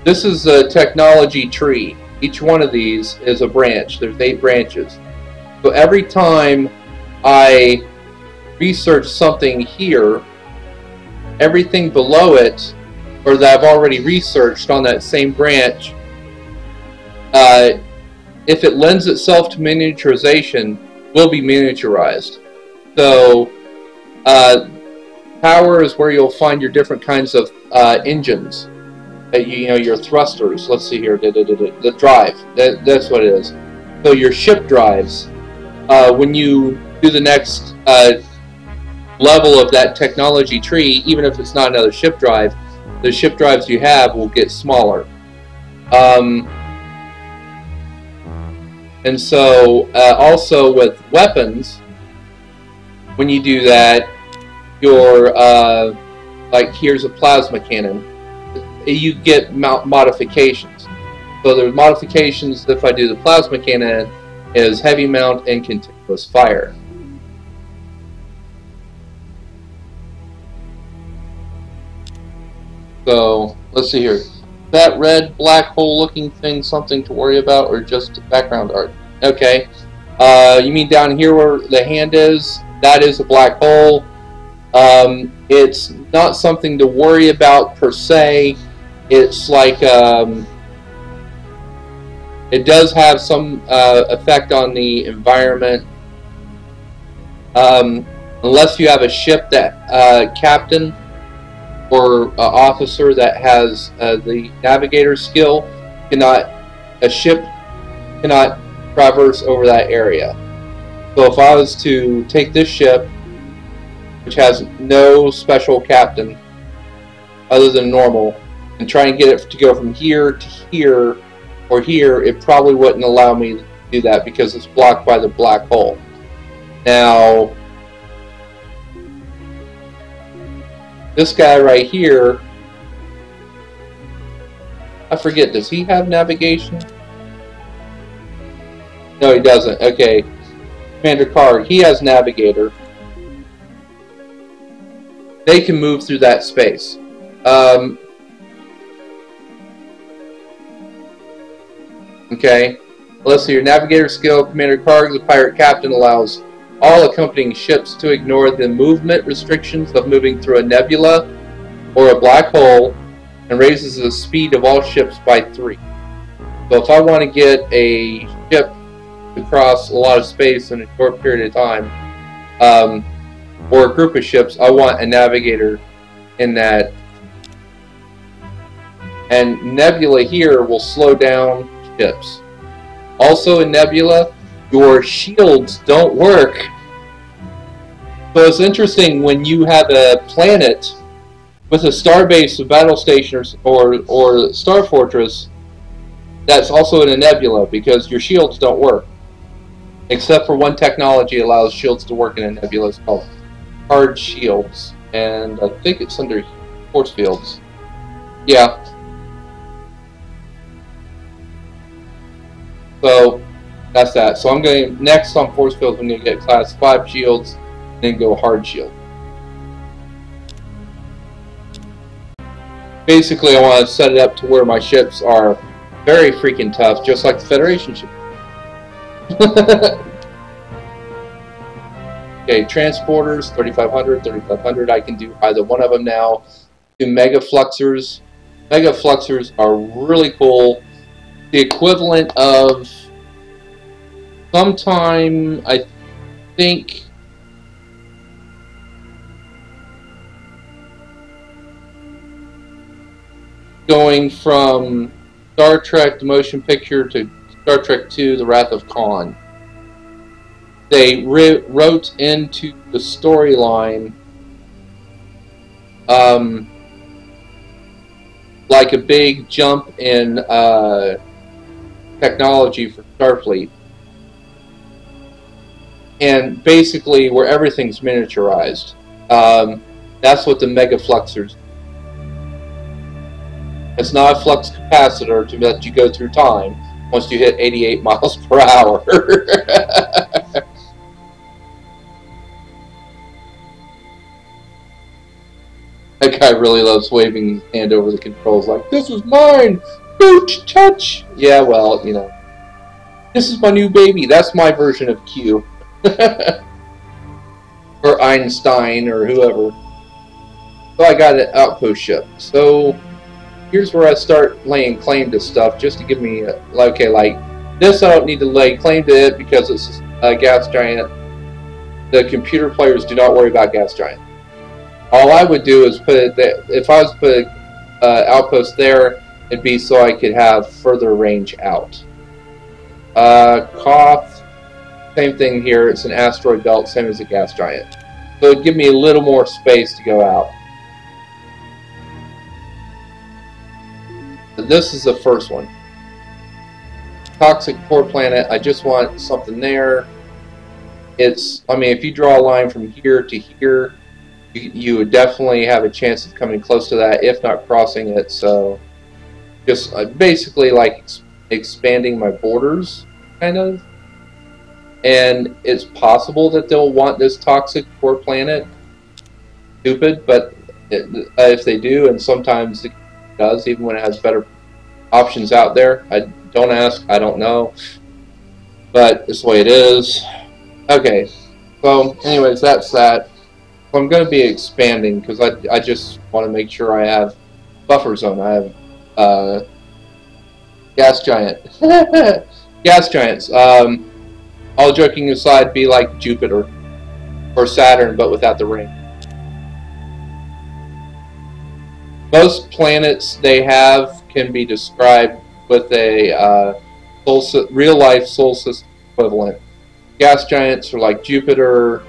This is a technology tree. Each one of these is a branch. There's 8 branches. So every time I research something here, everything below it, or that I've already researched on that same branch, if it lends itself to miniaturization, will be miniaturized. So power is where you'll find your different kinds of engines. You know, your thrusters. Let's see here. The drive. That's what it is. So your ship drives. When you do the next level of that technology tree, even if it's not another ship drive, the ship drives you have will get smaller. And so also with weapons, when you do that, your like here's a plasma cannon. You get modifications. So there's modifications if I do the plasma cannon is heavy mount and continuous fire. So let's see here. That red black hole looking thing something to worry about or just background art? Okay. You mean down here where the hand is? That is a black hole. It's not something to worry about per se. It's like it does have some effect on the environment, unless you have a ship that captain or officer that has the navigator skill. A ship cannot traverse over that area. So if I was to take this ship, which has no special captain other than normal, and try and get it to go from here to here or here, it probably wouldn't allow me to do that because it's blocked by the black hole. Now, this guy right here, I forget, does he have navigation? No, he doesn't. Okay. Commander Card, he has navigator. They can move through that space. Okay. Unless your navigator skill, commander cargo, the pirate captain allows all accompanying ships to ignore the movement restrictions of moving through a nebula or a black hole, and raises the speed of all ships by 3. So if I want to get a ship to cross a lot of space in a short period of time, or a group of ships, I want a navigator in that. And nebula here will slow down ships. Also in nebula, your shields don't work. So it's interesting when you have a planet with a starbase, a battle station, or star fortress that's also in a nebula, because your shields don't work. Except for one technology allows shields to work in a nebula. It's called hard shields, and I think it's under force fields. Yeah. So that's that. So I'm going to, next on force fields, I'm going to get class 5 shields, and then go hard shield. Basically, I want to set it up to where my ships are very freaking tough, just like the Federation ship. Okay, transporters, 3500, 3500. I can do either one of them now. Do mega fluxers. Mega fluxers are really cool. The equivalent of sometime, I think, going from Star Trek the motion picture to Star Trek II The Wrath of Khan. They wrote into the storyline like a big jump in technology for Starfleet. And basically where everything's miniaturized. That's what the mega fluxers do. It's not a flux capacitor to let you go through time once you hit 88 miles per hour. That guy really loves waving his hand over the controls like, this is mine! Don't touch! Yeah, well, you know. This is my new baby. That's my version of Q. Or Einstein, or whoever. So I got an outpost ship. So here's where I start laying claim to stuff, just to give me a, okay, like this I don't need to lay claim to it because it's a gas giant. The computer players do not worry about gas giant. All I would do is put it there. If I was to put an outpost there, it'd be so I could have further range out. Koth, same thing here. It's an asteroid belt, same as a gas giant. So it'd give me a little more space to go out. This is the first one. Toxic core planet. I just want something there. It's, I mean, if you draw a line from here to here, you would definitely have a chance of coming close to that, if not crossing it. So just basically like expanding my borders, kind of. And it's possible that they'll want this toxic core planet. Stupid, but if they do, and sometimes it does, even when it has better options out there. I don't ask, I don't know, but it's the way it is. Okay, so anyways, that's that. So I'm going to be expanding because I just want to make sure I have buffer zone. I have gas giant. Gas giants. All joking aside, be like Jupiter or Saturn, but without the ring. Most planets they have can be described with a real-life solar system equivalent. Gas giants are like Jupiter.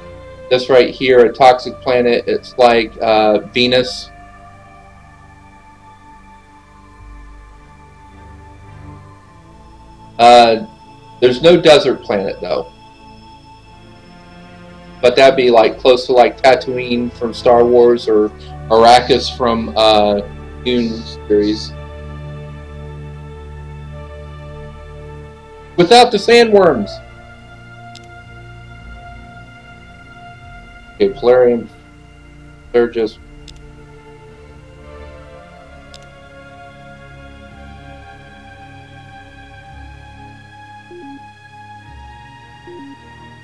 This right here, a toxic planet, it's like Venus. There's no desert planet though, but that'd be like close to like Tatooine from Star Wars or Arrakis from Dune series. Without the sandworms. Okay, Polarium. They're just.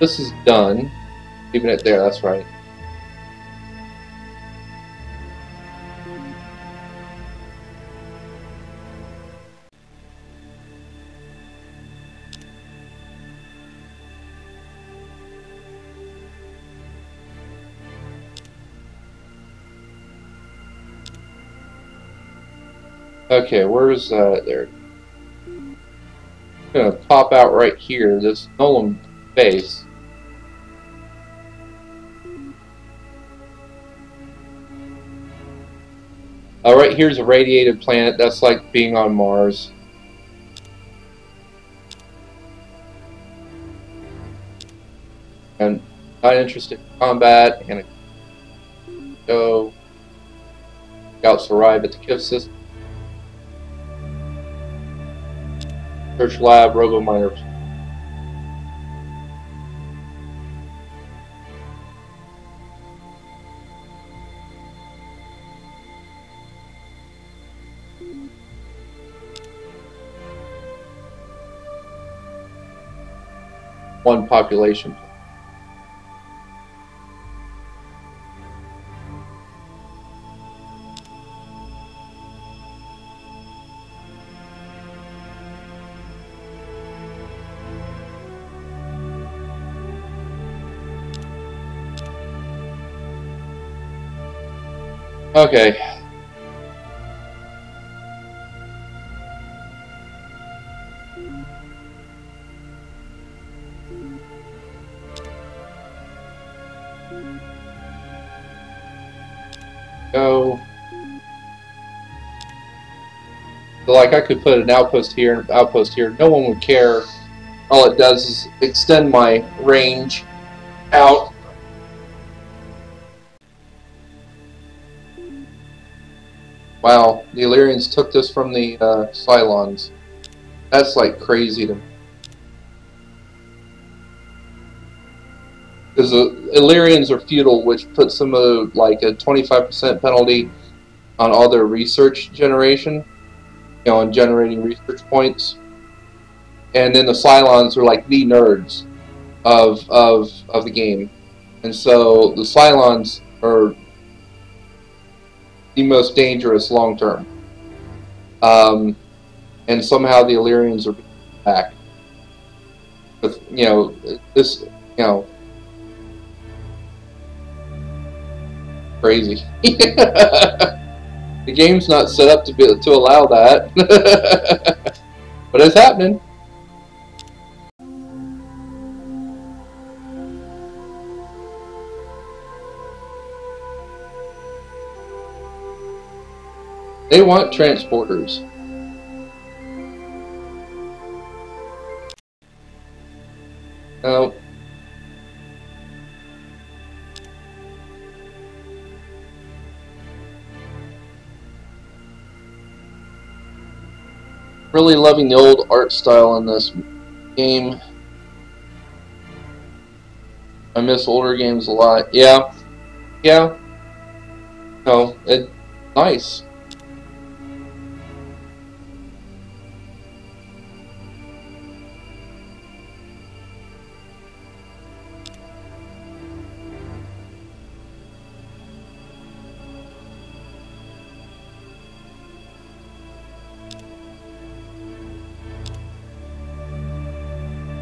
this is done. Leaving it there, that's right. Okay, where's there? I'm gonna pop out right here, this Nolan base. Right here's a radiated planet. That's like being on Mars. And not interested in combat. And go. Scouts arrive at the KIF system. Search lab, robo miners. One population. Okay. Go. So like I could put an outpost here and an outpost here. No one would care. All it does is extend my range out. Wow, the Illyrians took this from the Cylons. That's like crazy to me. Because the Illyrians are feudal, which puts them like a 25% penalty on all their research generation, you know, on generating research points. And then the Cylons are like the nerds of the game. And so the Cylons are the most dangerous long term. And somehow the Illyrians are being back. With, you know, this, you know, crazy. The game's not set up to allow that. But it's happening. They want transporters. No. Really loving the old art style in this game. I miss older games a lot. Yeah. Yeah. No, it's nice.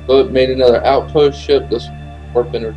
So it made another outpost ship. This warpender.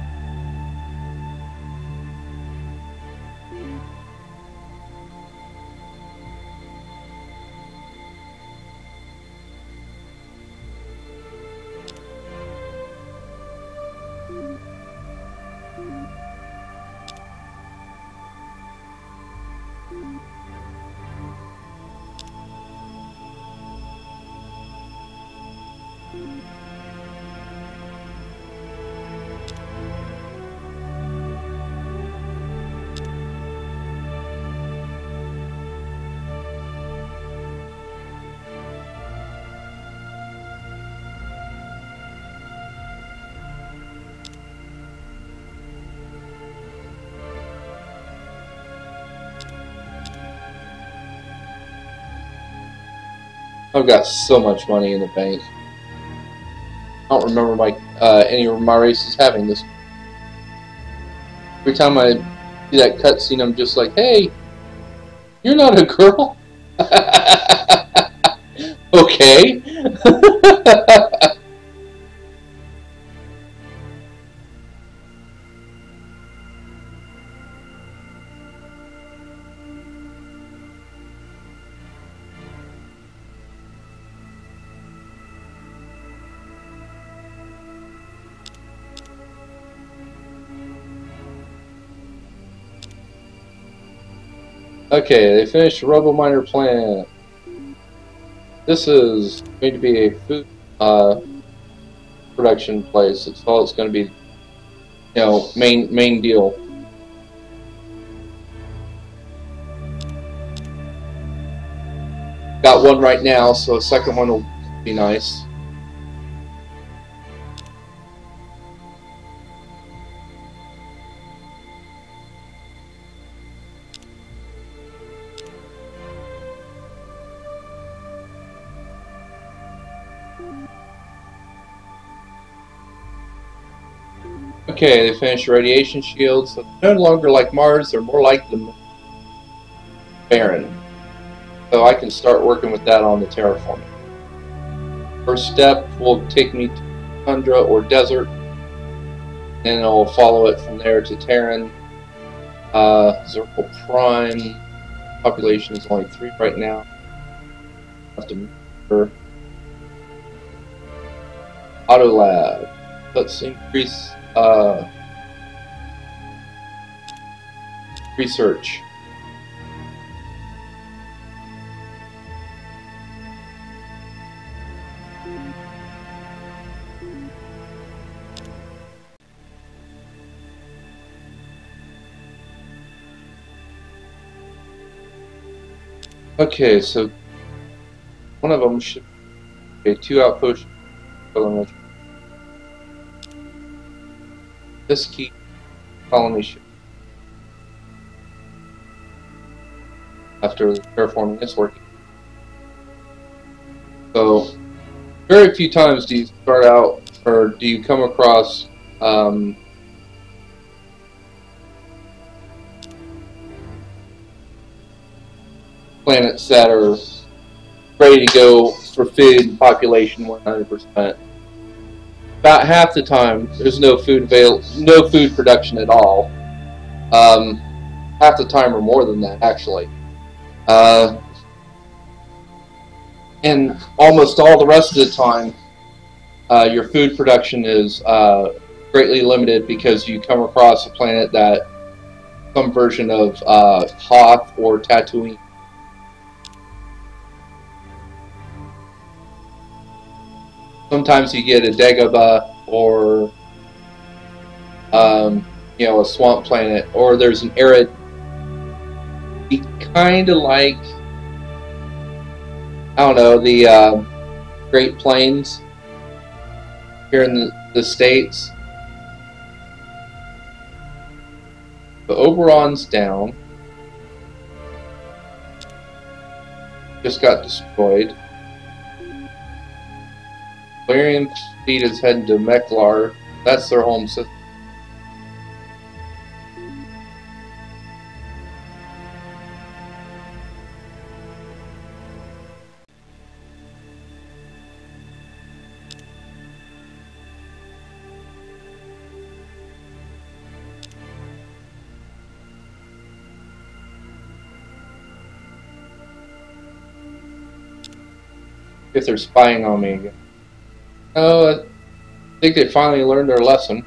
I've got so much money in the bank. I don't remember my any of my races having this. Every time I see that cutscene, I'm just like, hey, you're not a girl? Okay. Okay, they finished the rubble miner plant. This is going to be a food production place. It's all it's going to be, you know, main deal. Got one right now, so a second one will be nice. Okay, they finished radiation shields, so they're no longer like Mars, they're more like the barren. So I can start working with that on the terraforming. First step will take me to tundra or desert, and I'll follow it from there to Terran. Zircle Prime, population is only 3 right now. Have to remember. Auto Lab. Let's increase research. Okay, so one of them should be 2 outposts. This key colony should, after the terraforming is working. So, very few times do you start out, or do you come across planets that are ready to go for food population 100%. About half the time, there's no food production at all. Half the time, or more than that, actually. And almost all the rest of the time, your food production is greatly limited because you come across a planet that some version of Hoth or Tatooine. Sometimes you get a Dagobah or you know, a swamp planet, or there's an arid, kind of like, I don't know, the Great Plains here in the States. The Oberon's down. Just got destroyed. Orion fleet is heading to Meklar. That's their home system. If they're spying on me again. Oh, I think they finally learned their lesson.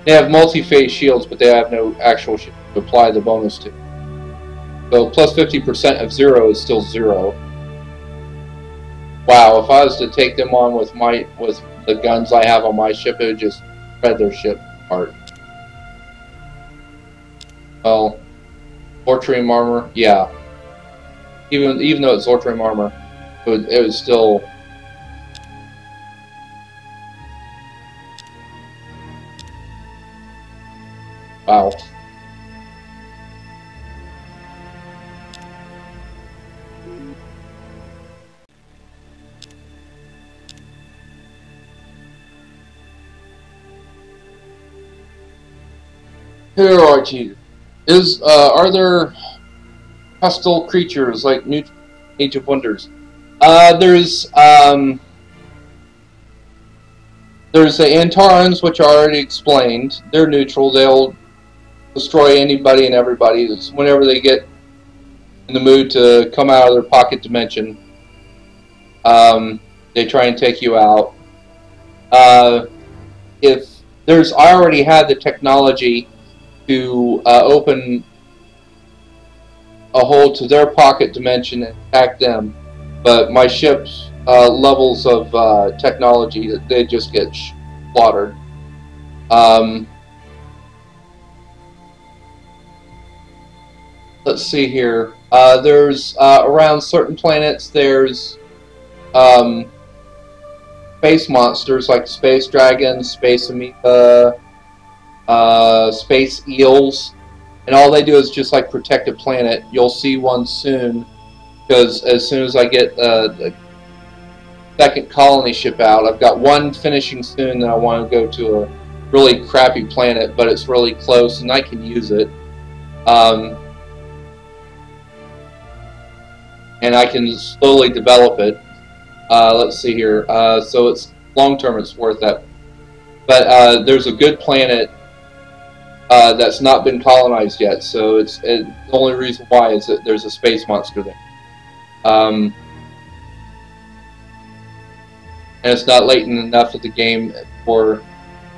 They have multi-phase shields, but they have no actual shield to apply the bonus to. So plus 50% of 0 is still 0. Wow, if I was to take them on with the guns I have on my ship, it would just shred their ship apart. Well, Zortrium armor, yeah. Even though it's Zortrium armor, it was still. Wow. Here are you. Are there hostile creatures like Age of Wonders? There's the Antarans, which I already explained. They're neutral. They'll destroy anybody and everybody. It's whenever they get in the mood to come out of their pocket dimension, they try and take you out. I already had the technology to open a hole to their pocket dimension and attack them, but my ship's levels of technology, they just get slaughtered. Let's see here. There's around certain planets, there's space monsters like space dragons, space amoeba, space eels, and all they do is just like protect a planet. You'll see one soon, because as soon as I get the second colony ship out, I've got one finishing soon that I want to go to a really crappy planet, but it's really close and I can use it. And I can slowly develop it. Let's see here. So it's long term, it's worth that. But there's a good planet that's not been colonized yet. So the only reason why is that there's a space monster there. And it's not latent enough of the game for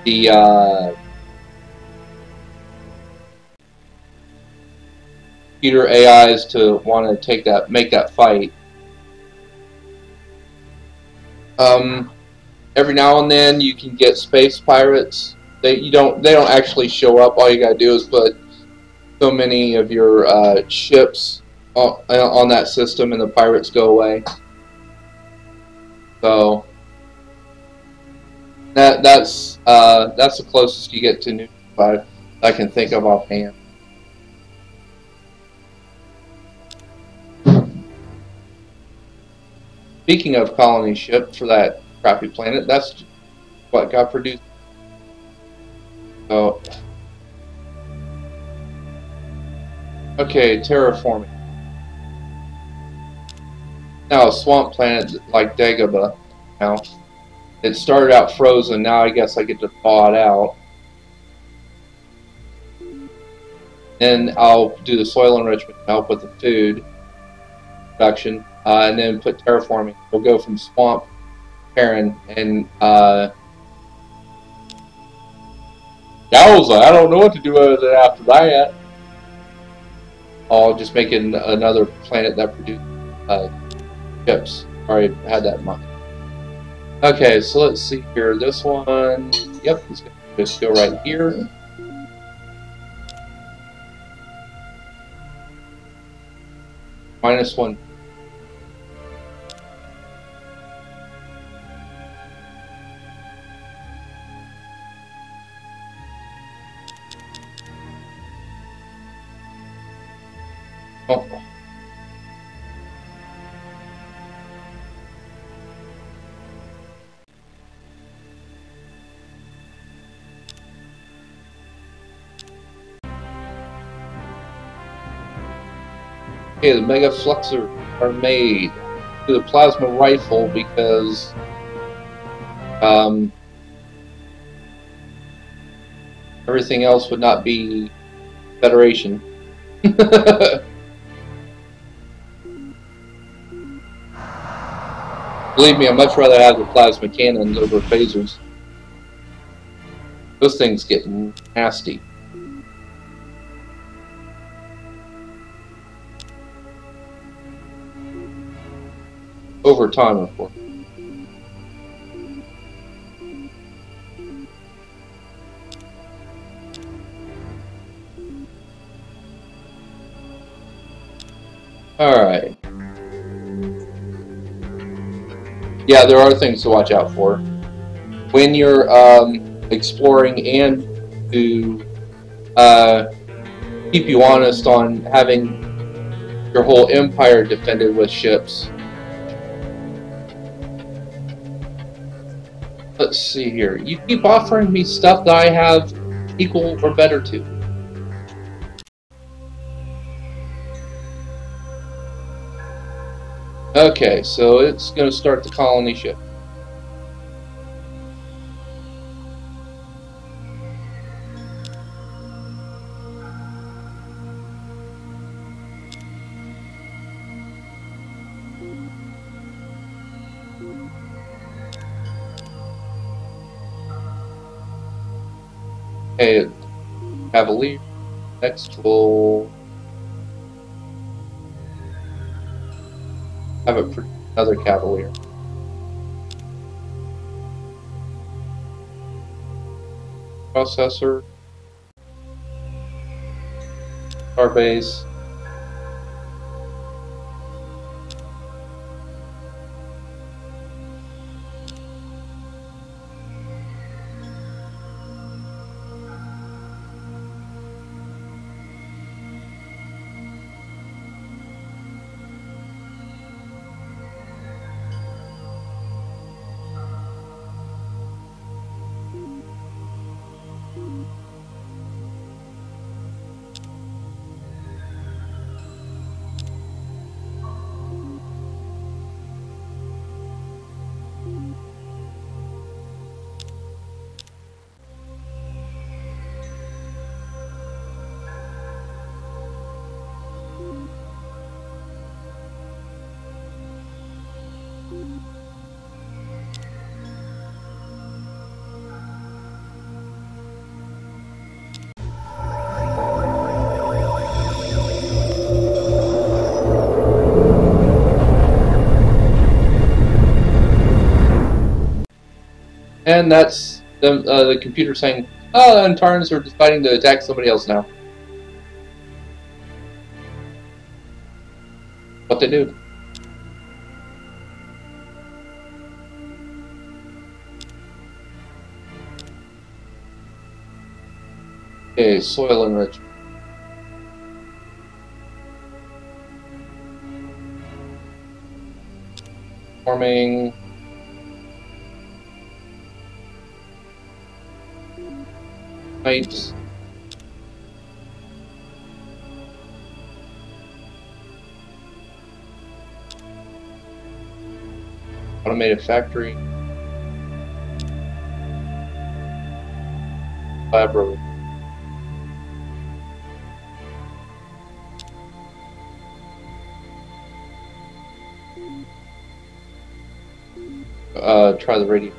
the computer AIs to want to make that fight. Every now and then you can get space pirates. They don't actually show up. All you gotta do is put so many of your ships on that system, and the pirates go away. So that's the closest you get to neutral I can think of offhand. Speaking of colony ship for that crappy planet, that's what got produced. So, okay, terraforming. Now a swamp planet like Dagobah. Now, it started out frozen. Now I guess I get to thaw it out. Then I'll do the soil enrichment to help with the food production, and then put terraforming. We'll go from swamp to barren, and yowza, I don't know what to do with it after that. I'll just make it another planet that produces ships. Already had that in mind. Okay, so let's see here. This one, yep, it's going to just go right here. -1. Oh. Okay, the Mega Fluxers are made. To the plasma rifle because everything else would not be Federation. Believe me, I'd much rather have the plasma cannons over phasers. Those things get nasty. Over time, of course. Alright. Yeah, there are things to watch out for. When you're exploring and to keep you honest on having your whole empire defended with ships. Let's see here. You keep offering me stuff that I have equal or better to. Okay, so it's going to start the colony ship. Okay, Cavalier. Next we'll have another Cavalier. Processor. Starbase. And that's the computer saying, oh, the Antarans are deciding to attack somebody else now. What they do. Okay, soil enrichment. Farming. Pipes. Automated factory. Library. Try the radio.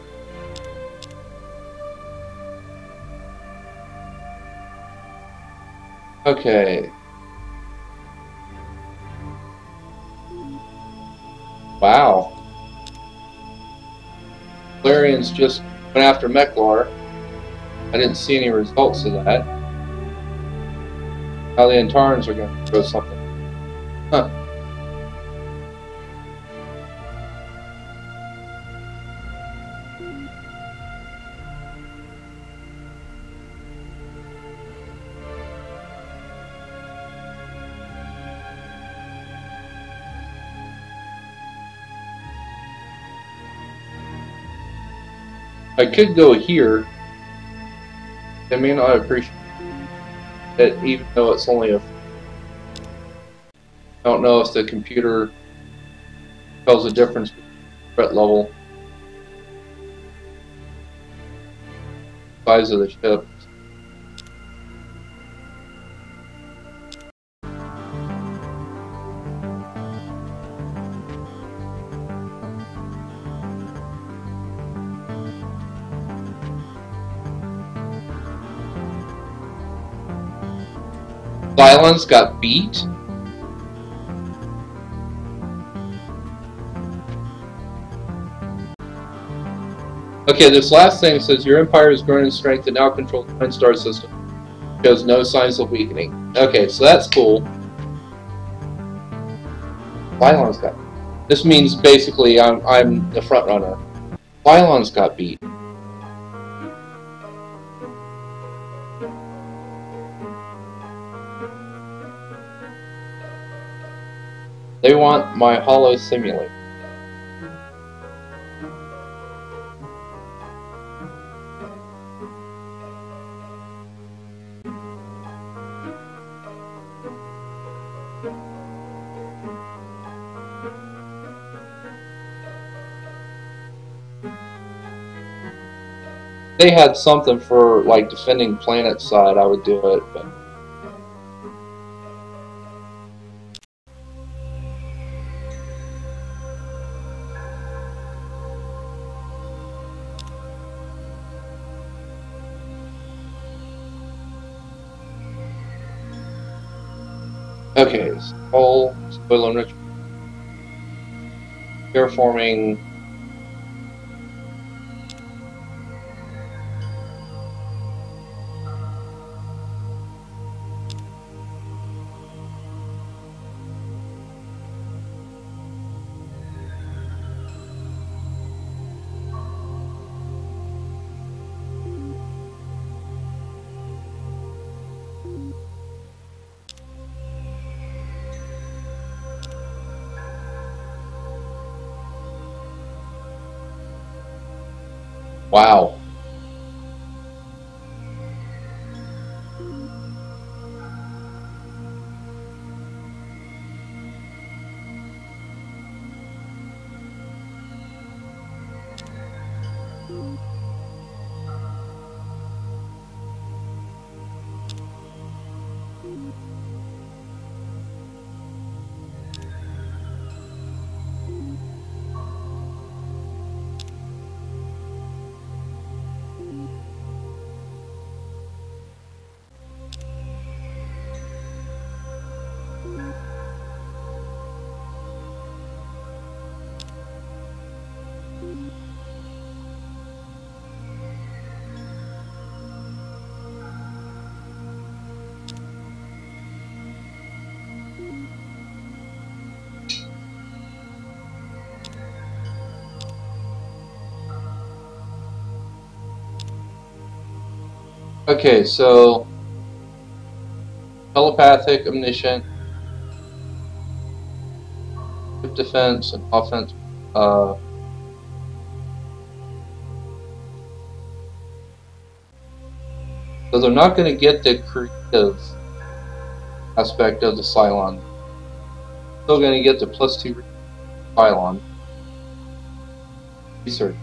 Okay. Wow. Valerians just went after Meklar. I didn't see any results of that. Now the Antarans are going to throw something. Huh. I could go here. They may not appreciate it, even though it's only a... I don't know if the computer tells the difference between threat level, size of the ship. Cylons got beat? Okay, this last thing says your empire is growing in strength and now controls the 9-star system. Shows no signs of weakening. Okay, so that's cool. Cylons got beat. This means basically I'm the front runner. Cylons got beat. They want my hollow simulator. They had something for like defending planet side, I would do it, but okay, whole spoiler enrich terraforming. Wow. Okay, so telepathic, omniscient, defense, and offense. So they're not going to get the creative aspect of the Cylon. Still going to get the +2 Cylon. Research.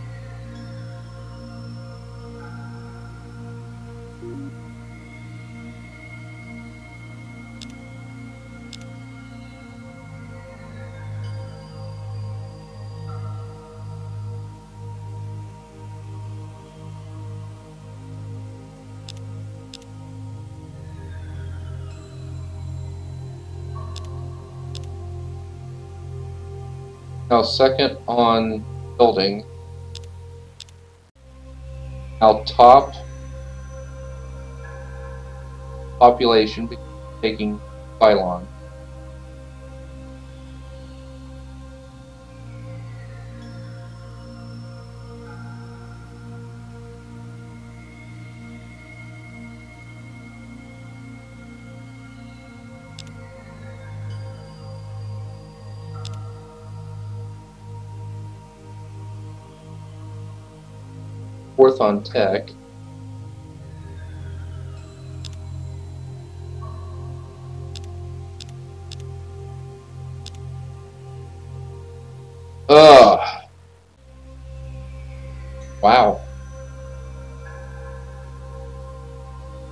Now second on building. Now top population taking Cylon. Fourth on tech. Ugh. Wow.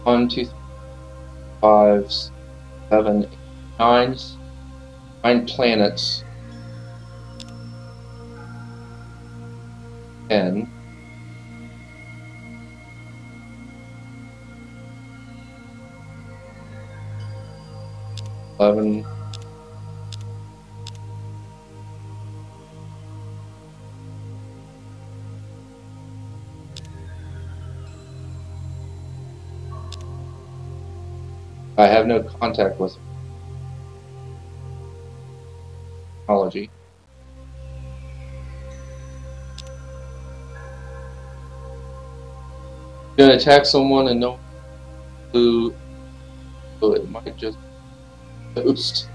1, 2, 3, 5, 7, 8, 9. 9 planets. 10. 11. I have no contact with technology. Gonna attack someone and no clue, so it might just ghost.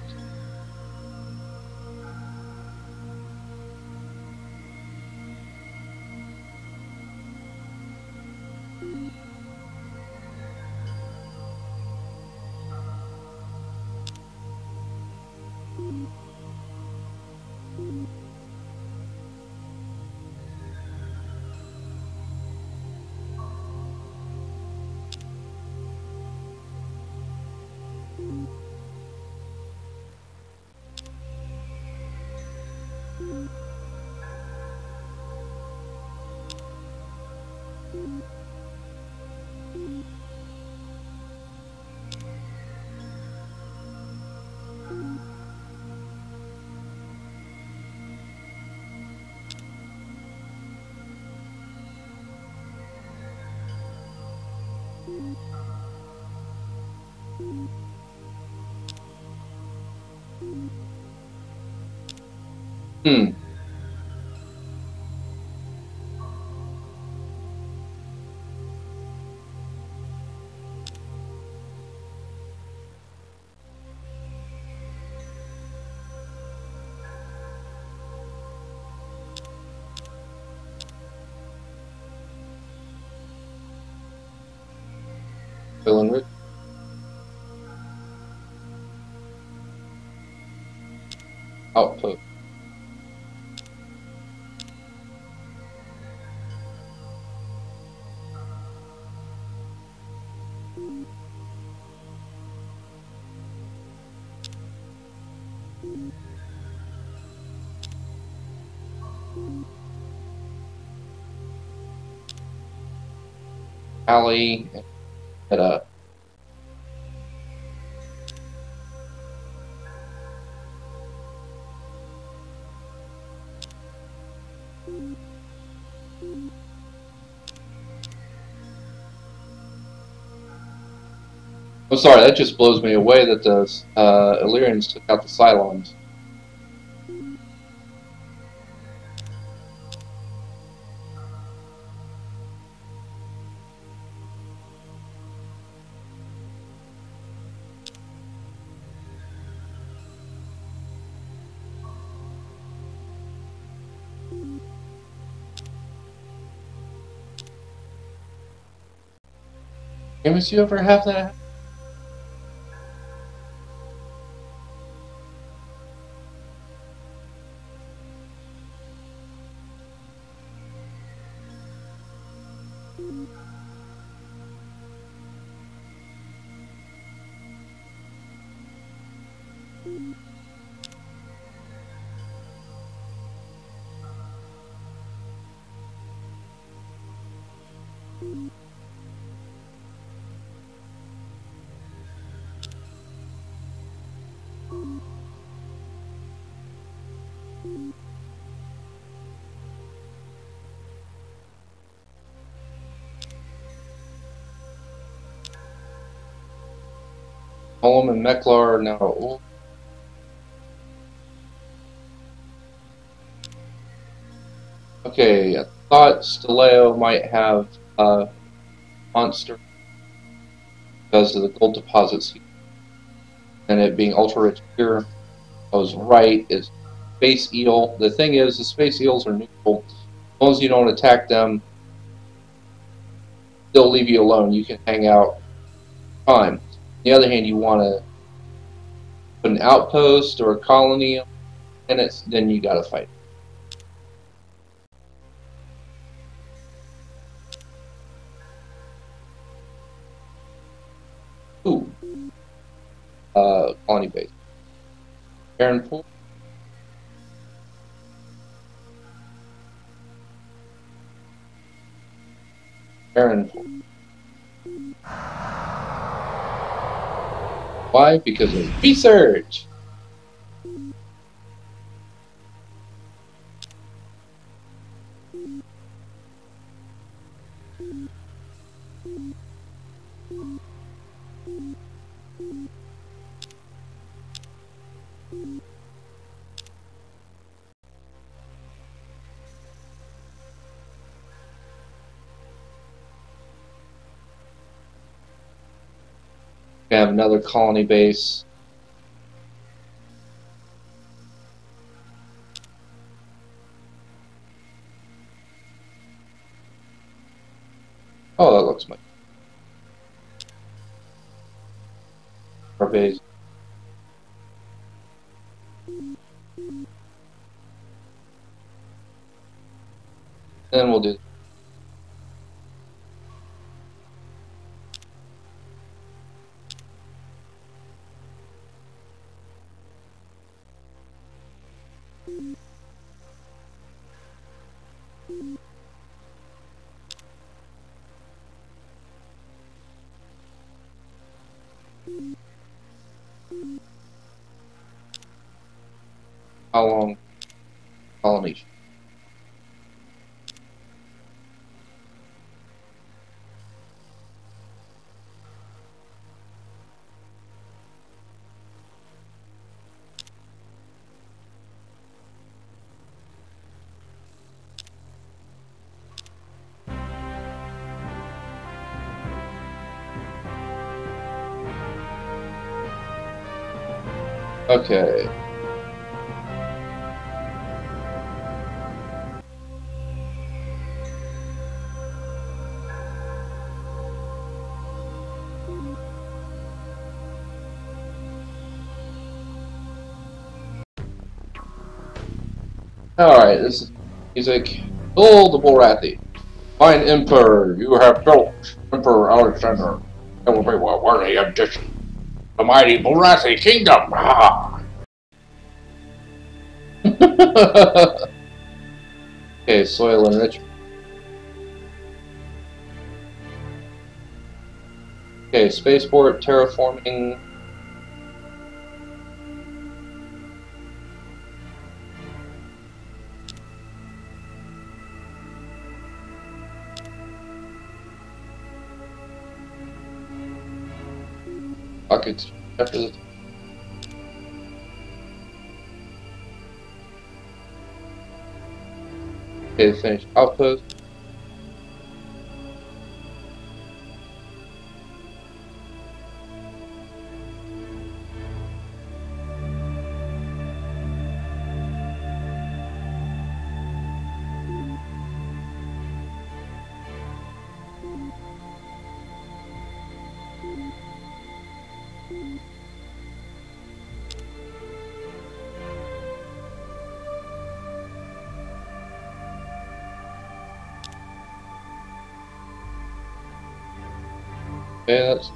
Hmm. Feeling rich. Output. Alley. Head up. I'm sorry, that just blows me away that the Illyrians took out the Cylons. Haven't you ever have that? Holm and Meklar are now old. Okay, I thought Steleo might have a monster because of the gold deposits and it being ultra rich here. I was right. It's space eel. The thing is, the space eels are neutral. As long as you don't attack them, they'll leave you alone. You can hang out time. On the other hand, you want to put an outpost or a colony in it, then you got to fight. Ooh. Colony base. Aaron Pool. Aaron Pool. Why? Because of research. We have another colony base. Oh, that looks much. Our base. Then we'll do. How long? Colony. Okay. Alright, this is music. Oh, the Borathi. Fine Emperor, you have built Emperor Alexander. It will be a worthy addition to the mighty Borathi kingdom. Ah. Okay, soil enrichment. Okay, spaceport, terraforming. Pockets after the. Okay, finish outpost. Okay, that's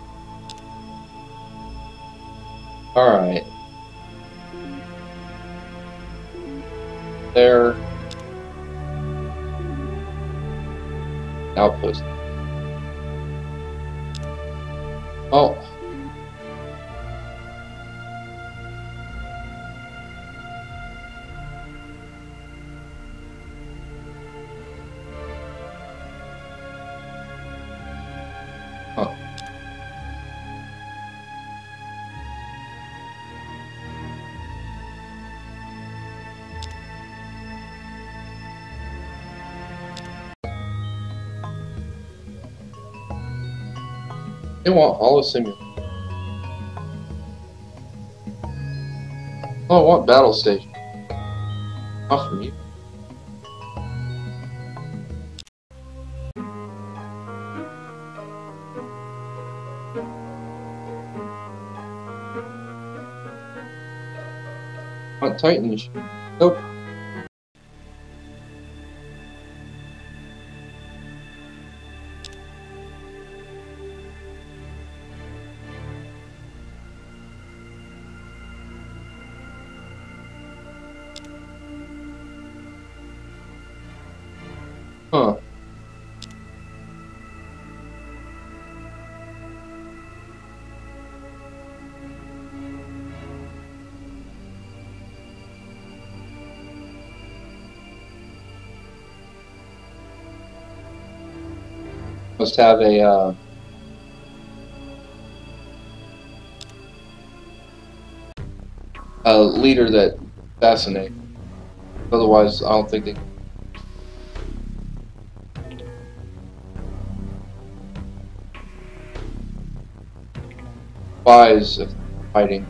alright. There. Outpost. Oh. Huh. They want holo simulation. Oh, I want battle station. Not from you. I want Titans. Nope. Huh. must have a leader that assassinates. Otherwise, I don't think they. Spies if they're fighting.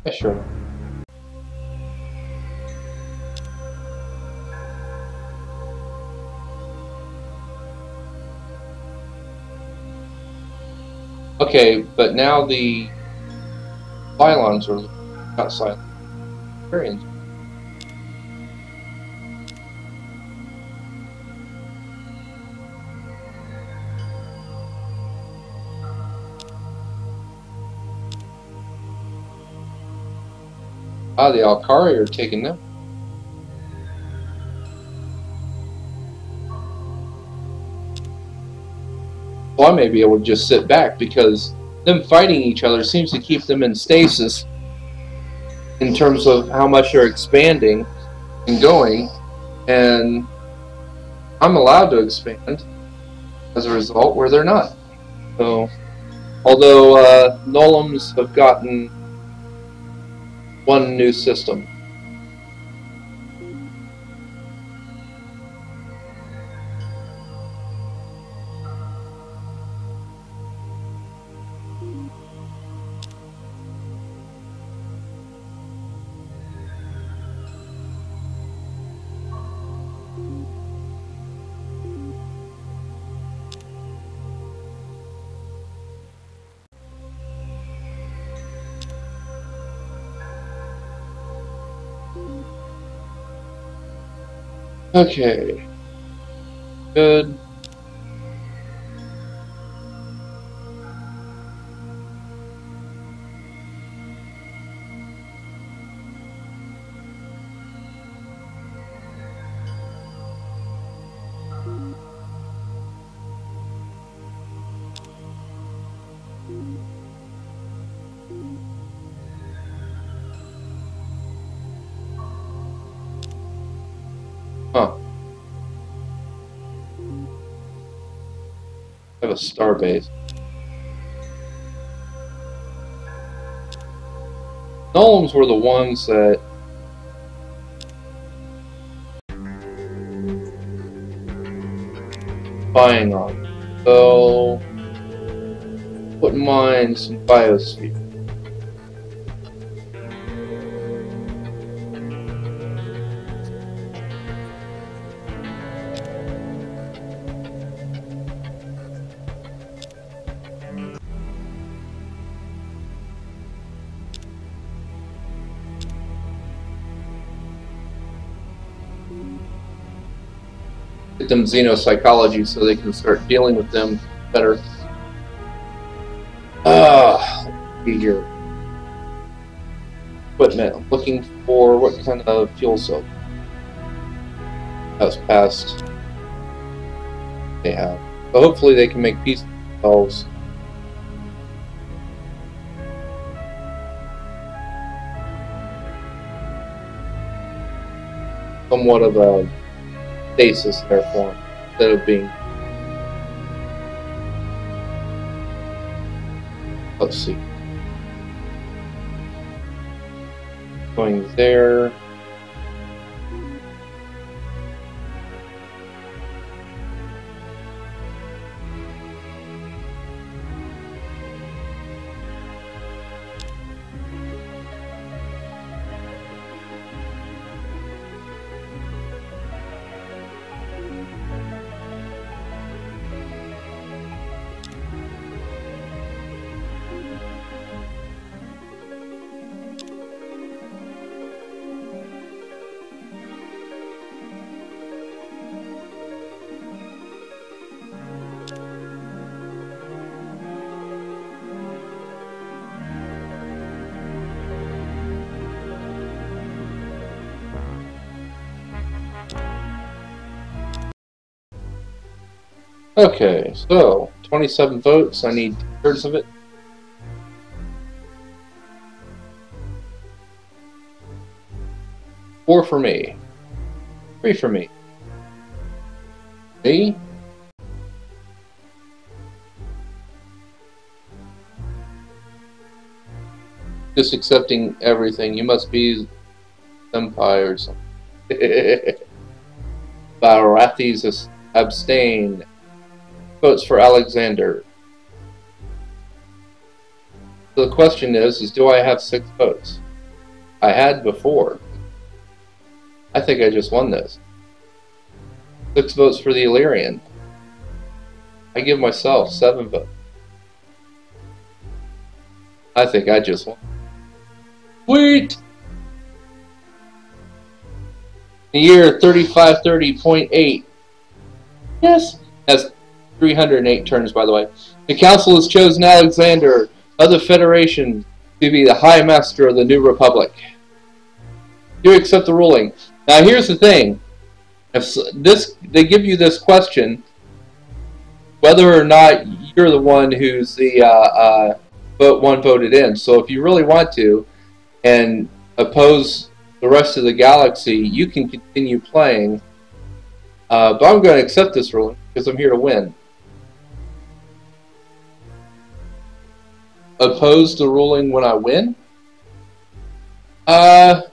Yeah, sure. Okay, but now the Cylons are not Cylons. Arians. Ah, the Alkari are taking them. Well, I may be able to just sit back because them fighting each other seems to keep them in stasis in terms of how much they're expanding and going, and I'm allowed to expand as a result where they're not. So, although Nolums have gotten one new system. Okay. Good. Huh. I have a star base. Nolums were the ones that spying on. So wouldn't mind some biosphere. Get them xenopsychology so they can start dealing with them better. Be here. Equipment. I'm looking for what kind of fuel cell. That's past. They have. So hopefully they can make peace with themselves. Somewhat of a stasis there for them, instead of being. Let's see. Going there. Okay, so 27 votes. I need 2/3 of it. Four for me. 3 for me. Me? Just accepting everything. You must be Empire or something. Barathis abstain. Votes for Alexander. So the question is do I have 6 votes? I had before. I think I just won this. 6 votes for the Illyrian. I give myself 7 votes. I think I just won. Sweet! The year 3530.8. Yes. Has 308 turns, by the way. The council has chosen Alexander of the Federation to be the High Master of the New Republic. Do you accept the ruling? Now here's the thing. If they give you this question, whether or not you're the one who's the voted in. So if you really want to and oppose the rest of the galaxy, you can continue playing. But I'm going to accept this ruling because I'm here to win. Oppose the ruling when I win? I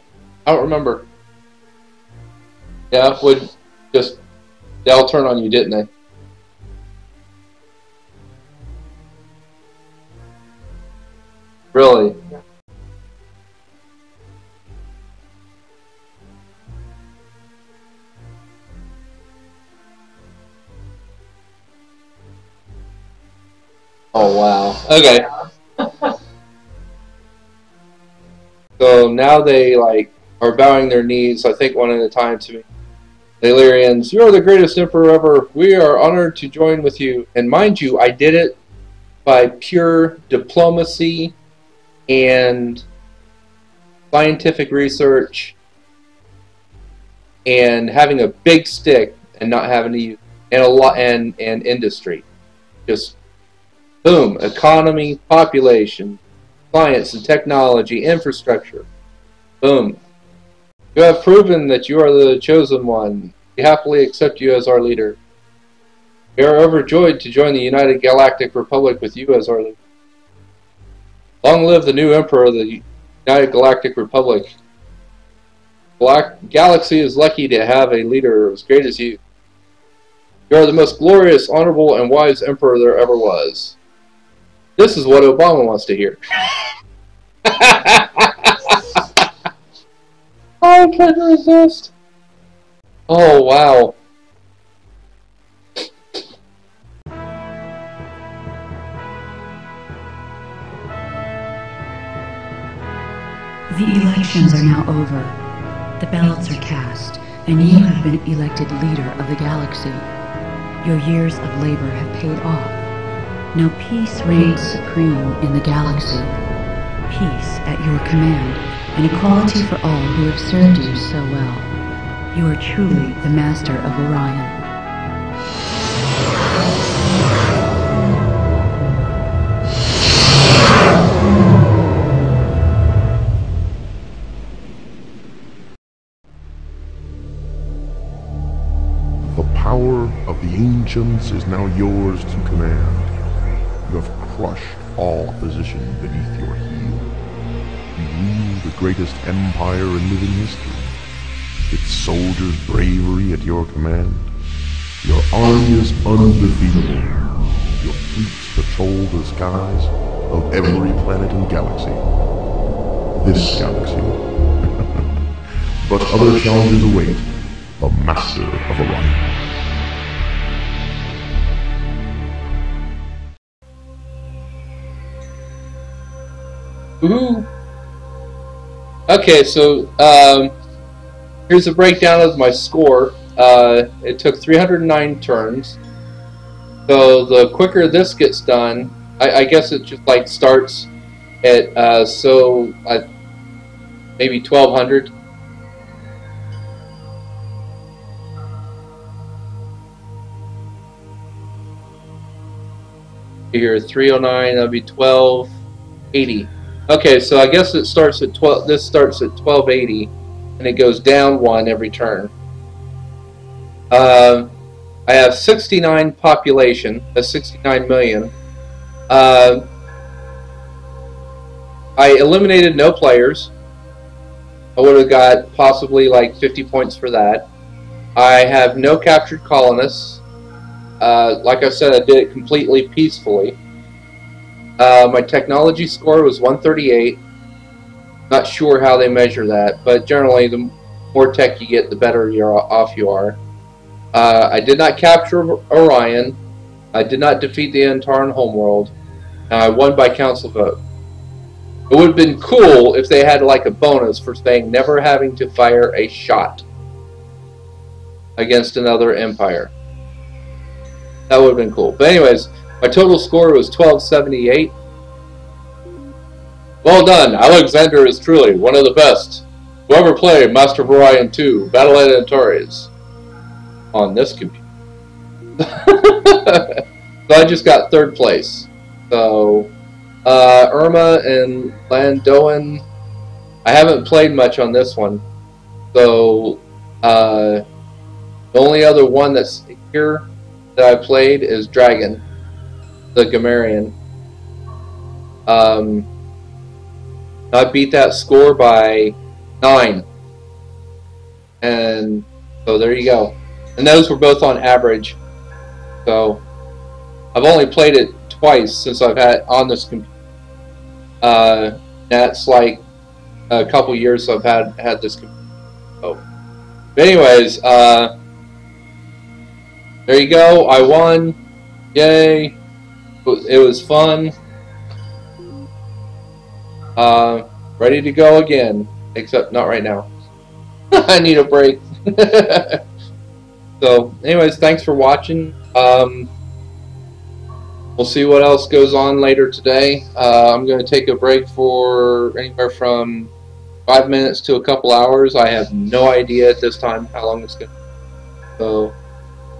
don't remember. Yeah, they'll turn on you, didn't they? Really? Oh wow. Okay. So now they are bowing their knees, I think one at a time to me. The Illyrians, you are the greatest emperor ever. We are honored to join with you. And mind you, I did it by pure diplomacy and scientific research and having a big stick and not having to use and industry. Just boom, economy, population, science and technology, infrastructure. Boom. You have proven that you are the chosen one. We happily accept you as our leader. We are overjoyed to join the United Galactic Republic with you as our leader. Long live the new Emperor of the United Galactic Republic. Galaxy is lucky to have a leader as great as you. You are the most glorious, honorable, and wise Emperor there ever was. This is what Obama wants to hear. I couldn't resist. Oh, wow. The elections are now over. The ballots are cast, and you have been elected leader of the galaxy. Your years of labor have paid off. Now peace reigns supreme in the galaxy. Peace at your command, and equality for all who have served you so well. You are truly the master of Orion. The power of the ancients is now yours to command. You have crushed all opposition beneath your heel. You rule the greatest empire in living history. Its soldiers' bravery at your command. Your army is undefeatable. Your fleets patrol the skies of every planet and galaxy. This galaxy. But other challenges await the master of Orion. Woohoo! Okay, so here's a breakdown of my score. It took 309 turns. So the quicker this gets done, I guess it just starts at maybe 1200. Here, 309. That'll be 1280. Okay, so I guess it starts at 12. This starts at 1280, and it goes down 1 every turn. I have 69 population. That's 69 million. I eliminated no players. I would have got possibly like 50 points for that. I have no captured colonists. Like I said, I did it completely peacefully. My technology score was 138. Not sure how they measure that, but generally the more tech you get, the better off you are. I did not capture Orion. I did not defeat the Antaran homeworld. And I won by council vote. It would have been cool if they had like a bonus for saying never having to fire a shot against another empire. That would have been cool. But anyways, my total score was 1278. Well done. Alexander is truly one of the best to ever play Master of Orion II, Battle at Antares on this computer. So I just got 3rd place. So Irma and Landoan, I haven't played much on this one. So the only other one that's here that I played is Dragon, the Gamarian. I beat that score by 9. And so there you go. And those were both on average. So I've only played it twice since I've had on this computer. That's like a couple years I've had this computer. So, but anyways, there you go. I won. Yay. It was fun. Ready to go again. Except not right now. I need a break. So, anyways, thanks for watching. We'll see what else goes on later today. I'm going to take a break for anywhere from 5 minutes to a couple hours. I have no idea at this time how long it's going to be. So,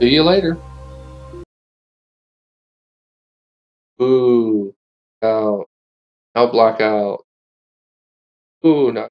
see you later. Ooh, out. I'll block out. Ooh, no.